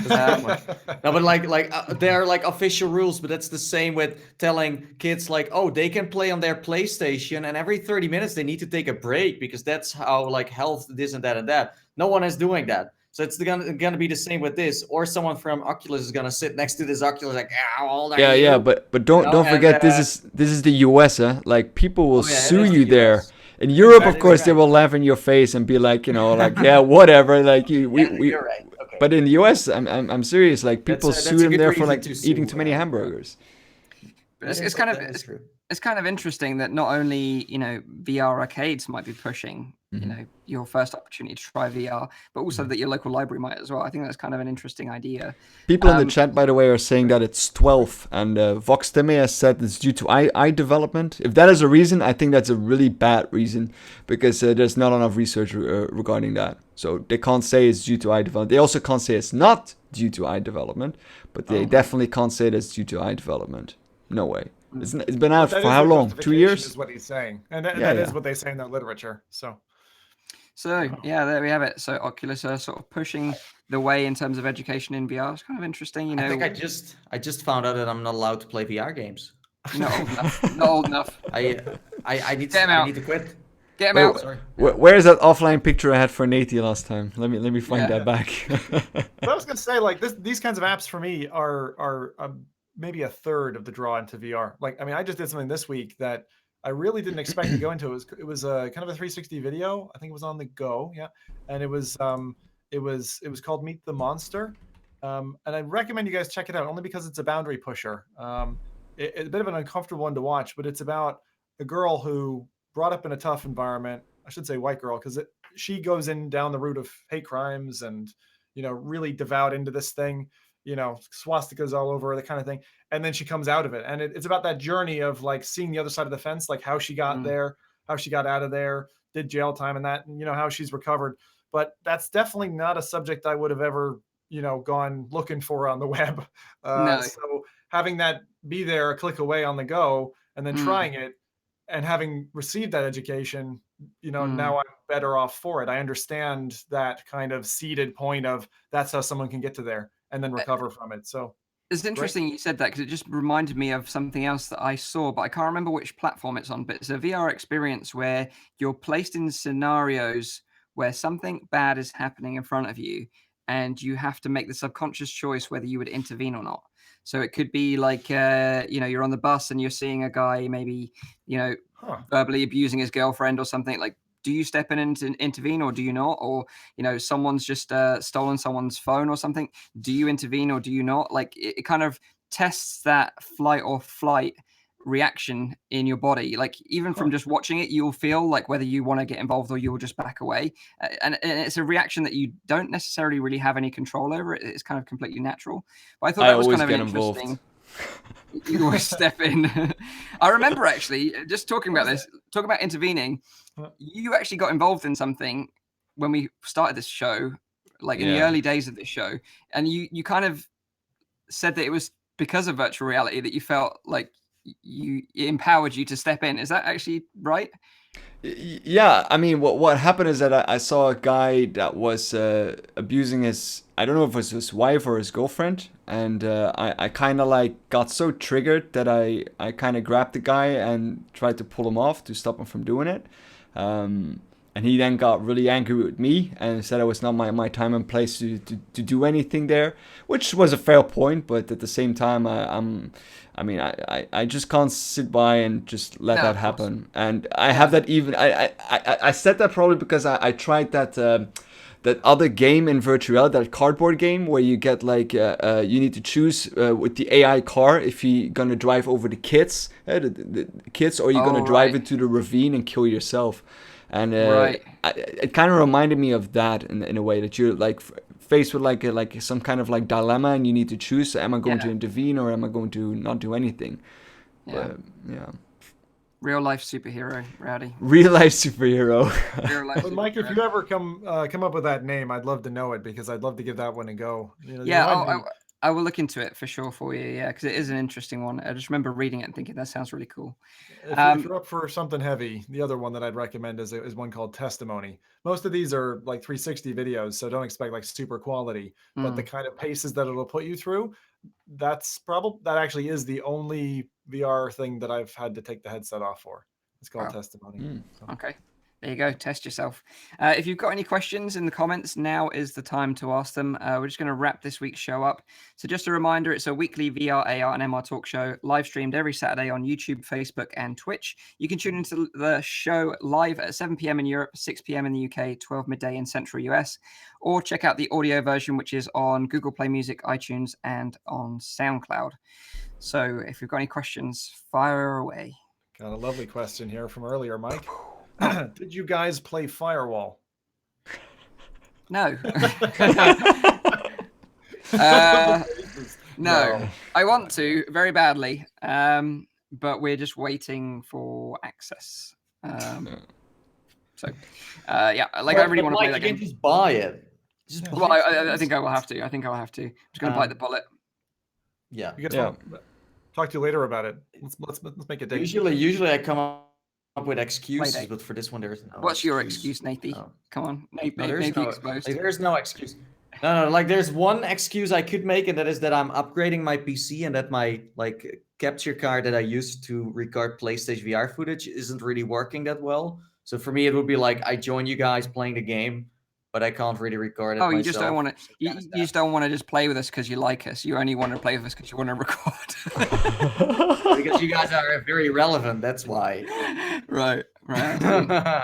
S2: No, but there are like official rules, but that's the same with telling kids like, oh, they can play on their PlayStation, and every 30 minutes they need to take a break, because that's how like health this and that and that. No one is doing that. So it's gonna be the same with this, or someone from Oculus is gonna sit next to this Oculus like, how old are you?
S3: Yeah, but don't forget, this is the US, like people will sue you there. In Europe, of course, they will laugh in your face and be like, you know, like, yeah, whatever, like you're right. Okay. But in the US, I'm serious, like people sue them there for like eating too many hamburgers.
S1: But it's kind of interesting that not only, you know, VR arcades might be pushing, you know, your first opportunity to try VR, but also that your local library might as well. I think that's kind of an interesting idea.
S3: People in the chat, by the way, are saying that it's 12, and Vox Teme has said it's due to eye development. If that is a reason, I think that's a really bad reason, because there's not enough research regarding that. So they can't say it's due to eye development. They also can't say it's not due to eye development, but they definitely can't say that it's due to eye development. No way. It's been out for how long? 2 years?
S4: Is what he's saying, and that is what they say in their literature.
S1: So yeah, there we have it. So Oculus are sort of pushing the way in terms of education in VR. It's kind of interesting, you know.
S2: I think I just found out that I'm not allowed to play VR games.
S1: Not old enough. Not old enough.
S2: I need to quit.
S1: Get him out.
S2: Sorry.
S3: Where's that offline picture I had for Nate last time? Let me find that back.
S4: But I was gonna say, like, these kinds of apps for me are maybe a third of the draw into VR. Like, I mean, I just did something this week that I really didn't expect to go into. It was a kind of a 360 video. I think it was on the Go, and it was called Meet the Monster, and I recommend you guys check it out only because it's a boundary pusher. It's a bit of an uncomfortable one to watch, but it's about a girl who brought up in a tough environment. I should say white girl, because she goes down the route of hate crimes and, you know, really devout into this thing. You know, swastikas all over her, that kind of thing. And then she comes out of it. And it's about that journey of like seeing the other side of the fence, like how she got there, how she got out of there, did jail time and that, and, you know, how she's recovered. But that's definitely not a subject I would have ever, you know, gone looking for on the web.
S1: No.
S4: So having that be there a click away on the go, and then trying it and having received that education, you know, now I'm better off for it. I understand that kind of seeded point of that's how someone can get to there and then recover from it. So
S1: It's interesting you said that because it just reminded me of something else that I saw, but I can't remember which platform it's on. But it's a VR experience where you're placed in scenarios where something bad is happening in front of you, and you have to make the subconscious choice whether you would intervene or not. So it could be like, you're on the bus and you're seeing a guy maybe, verbally abusing his girlfriend or something. Like, do you step in and intervene or do you not? Or, someone's just stolen someone's phone or something. Do you intervene or do you not? Like, it kind of tests that flight or flight reaction in your body. Like, even from just watching it, you'll feel like whether you want to get involved or you'll just back away. And it's a reaction that you don't necessarily really have any control over. It's kind of completely natural. But I thought that was kind of an interesting... You always step in. I remember actually just talking about intervening. You actually got involved in something when we started this show, like in the early days of this show, and you kind of said that it was because of virtual reality that you felt like it empowered you to step in. Is that actually right?
S3: Yeah, I mean, what happened is that I saw a guy that was abusing I don't know if it was his wife or his girlfriend, and I kind of like got so triggered that I kind of grabbed the guy and tried to pull him off to stop him from doing it. And he then got really angry with me and said it was not my time and place to do anything there, which was a fair point. But at the same time, I just can't sit by and just let that happen. And I have that even. I said that probably because I tried that other game in virtual reality, that cardboard game where you get like you need to choose with the AI car if you're gonna drive over the kids, the kids, or you're gonna drive into the ravine and kill yourself. And it kind of reminded me of that in a way, that you're like faced with like some kind of like dilemma, and you need to choose: am I going to intervene or am I going to not do anything?
S1: Yeah. Real life superhero, Rowdy.
S3: Real life superhero.
S4: But Mike, if you ever come up with that name, I'd love to know it, because I'd love to give that one a go.
S1: I will look into it for sure for you. Yeah, because it is an interesting one. I just remember reading it and thinking that sounds really cool.
S4: If you're up for something heavy, the other one that I'd recommend is one called Testimony. Most of these are like 360 videos, so don't expect like super quality. But the kind of paces that it'll put you through, that actually is the only VR thing that I've had to take the headset off for. It's called Testimony. So.
S1: Okay. There you go. Test yourself. If you've got any questions in the comments, now is the time to ask them. We're just going to wrap this week's show up. So just a reminder, it's a weekly VR, AR, and MR talk show, live streamed every Saturday on YouTube, Facebook, and Twitch. You can tune into the show live at 7 p.m. in Europe, 6 p.m. in the UK, 12 midday in Central US, or check out the audio version, which is on Google Play Music, iTunes, and on SoundCloud. So if you've got any questions, fire away.
S4: Got a lovely question here from earlier, Mike. Did you guys play Firewall?
S1: No. No. I want to very badly, but we're just waiting for access. I really want to play that game.
S2: You can just buy it.
S1: I think I will have to. I'm just going to bite the bullet.
S2: Yeah.
S4: You guys talk to you later about it. Let's make a date.
S2: Usually I come up with excuses, but for this one there's no.
S1: What's your excuse, Nathy? Come on, Nathy exposed.
S2: There's no excuse. No, like there's one excuse I could make, and that is that I'm upgrading my PC, and that my capture card that I used to record PlayStation VR footage isn't really working that well. So for me, it would be like I join you guys playing the game, but I can't really record it.
S1: Oh, you just don't want to. You just don't want to just play with us because you like us. You only want to play with us because you want to record.
S2: Because you guys are very relevant. That's why.
S1: Right.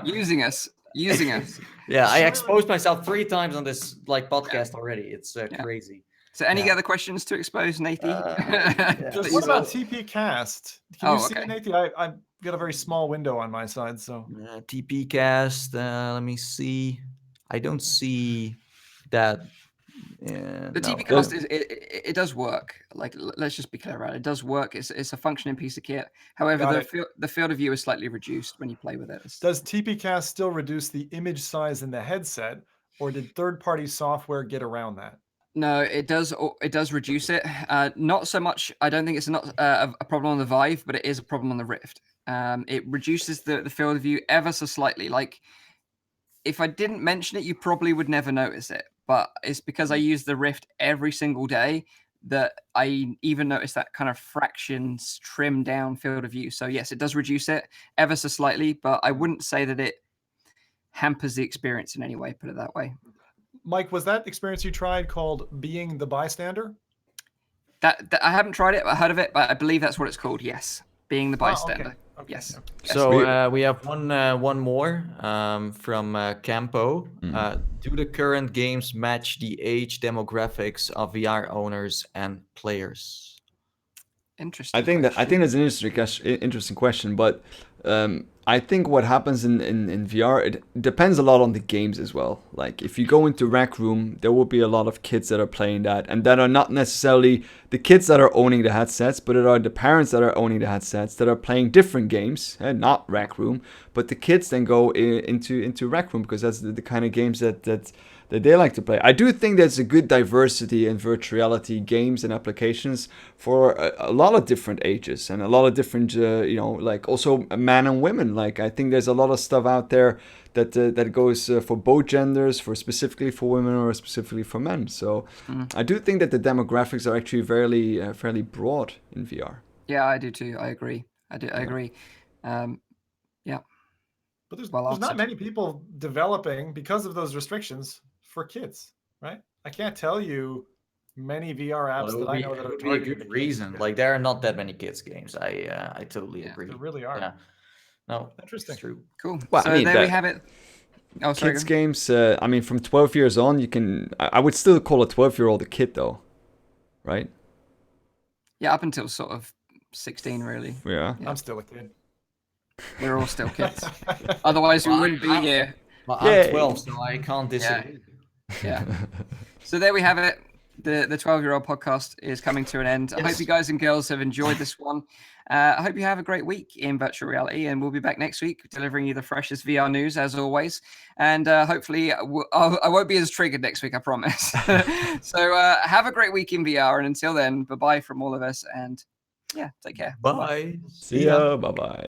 S1: Using us.
S2: Yeah, I exposed myself 3 times on this podcast already. It's crazy.
S1: So any other questions to expose, Nathy?
S4: What about TP Cast? Can you see it, Nathy? I've got a very small window on my side. So
S2: TP Cast, let me see. I don't see that.
S1: The TP Cast it does work. Like, let's just be clear about it. It does work. It's a functioning piece of kit. However, the field of view is slightly reduced when you play with it.
S4: Does TP Cast still reduce the image size in the headset, or did third-party software get around that?
S1: No, it does. It does reduce it. Not so much. I don't think it's not a problem on the Vive, but it is a problem on the Rift. It reduces the field of view ever so slightly. Like, if I didn't mention it, you probably would never notice it. But it's because I use the Rift every single day, that I even noticed that kind of fractions trimmed down field of view. So yes, it does reduce it ever so slightly, but I wouldn't say that it hampers the experience in any way, put it that way.
S4: Mike, was that experience you tried called Being the Bystander?
S1: That I haven't tried it, I heard of it, but I believe that's what it's called. Yes, Being the Bystander.
S4: Okay.
S1: Yes.
S2: So we have one more from Campo. Do the current games match the age demographics of VR owners and players?
S1: Interesting.
S3: I think that's an interesting question, but I think what happens in VR, it depends a lot on the games as well. Like if you go into Rec Room, there will be a lot of kids that are playing that, and that are not necessarily the kids that are owning the headsets, but it are the parents that are owning the headsets that are playing different games, and not Rec Room. But the kids then go into Rec Room because that's the kind of games that they like to play. I do think there's a good diversity in virtual reality games and applications for a lot of different ages and a lot of different, like also men and women. Like I think there's a lot of stuff out there that goes for both genders, for specifically for women or specifically for men. So I do think that the demographics are actually fairly broad in VR.
S1: Yeah, I do too. I agree. I agree. Yeah.
S4: But there's not many people developing because of those restrictions for kids, right? I can't tell you many VR apps that I know that are targeted.
S2: A good reason. Like there are not that many kids games. I totally agree.
S4: There really are.
S2: Yeah. No,
S4: interesting.
S2: It's true.
S1: Cool.
S3: Well,
S1: so
S3: I mean,
S1: there we have it. Oh, sorry.
S3: Kids games. I mean, from 12 years on, you can. I would still call a 12-year-old a kid, though, right?
S1: Yeah, up until sort of 16, really.
S3: Yeah.
S4: I'm still a kid.
S1: We're all still kids. Otherwise, we wouldn't be here.
S2: Well, I'm 12, so I can't disagree.
S1: Yeah. So there we have it. The 12-year-old podcast is coming to an end. Yes. I hope you guys and girls have enjoyed this one. I hope you have a great week in virtual reality, and we'll be back next week delivering you the freshest VR news as always. And hopefully I won't be as triggered next week, I promise. So have a great week in VR, and until then, bye-bye from all of us, and yeah, take care.
S2: Bye.
S3: See ya. Bye-bye.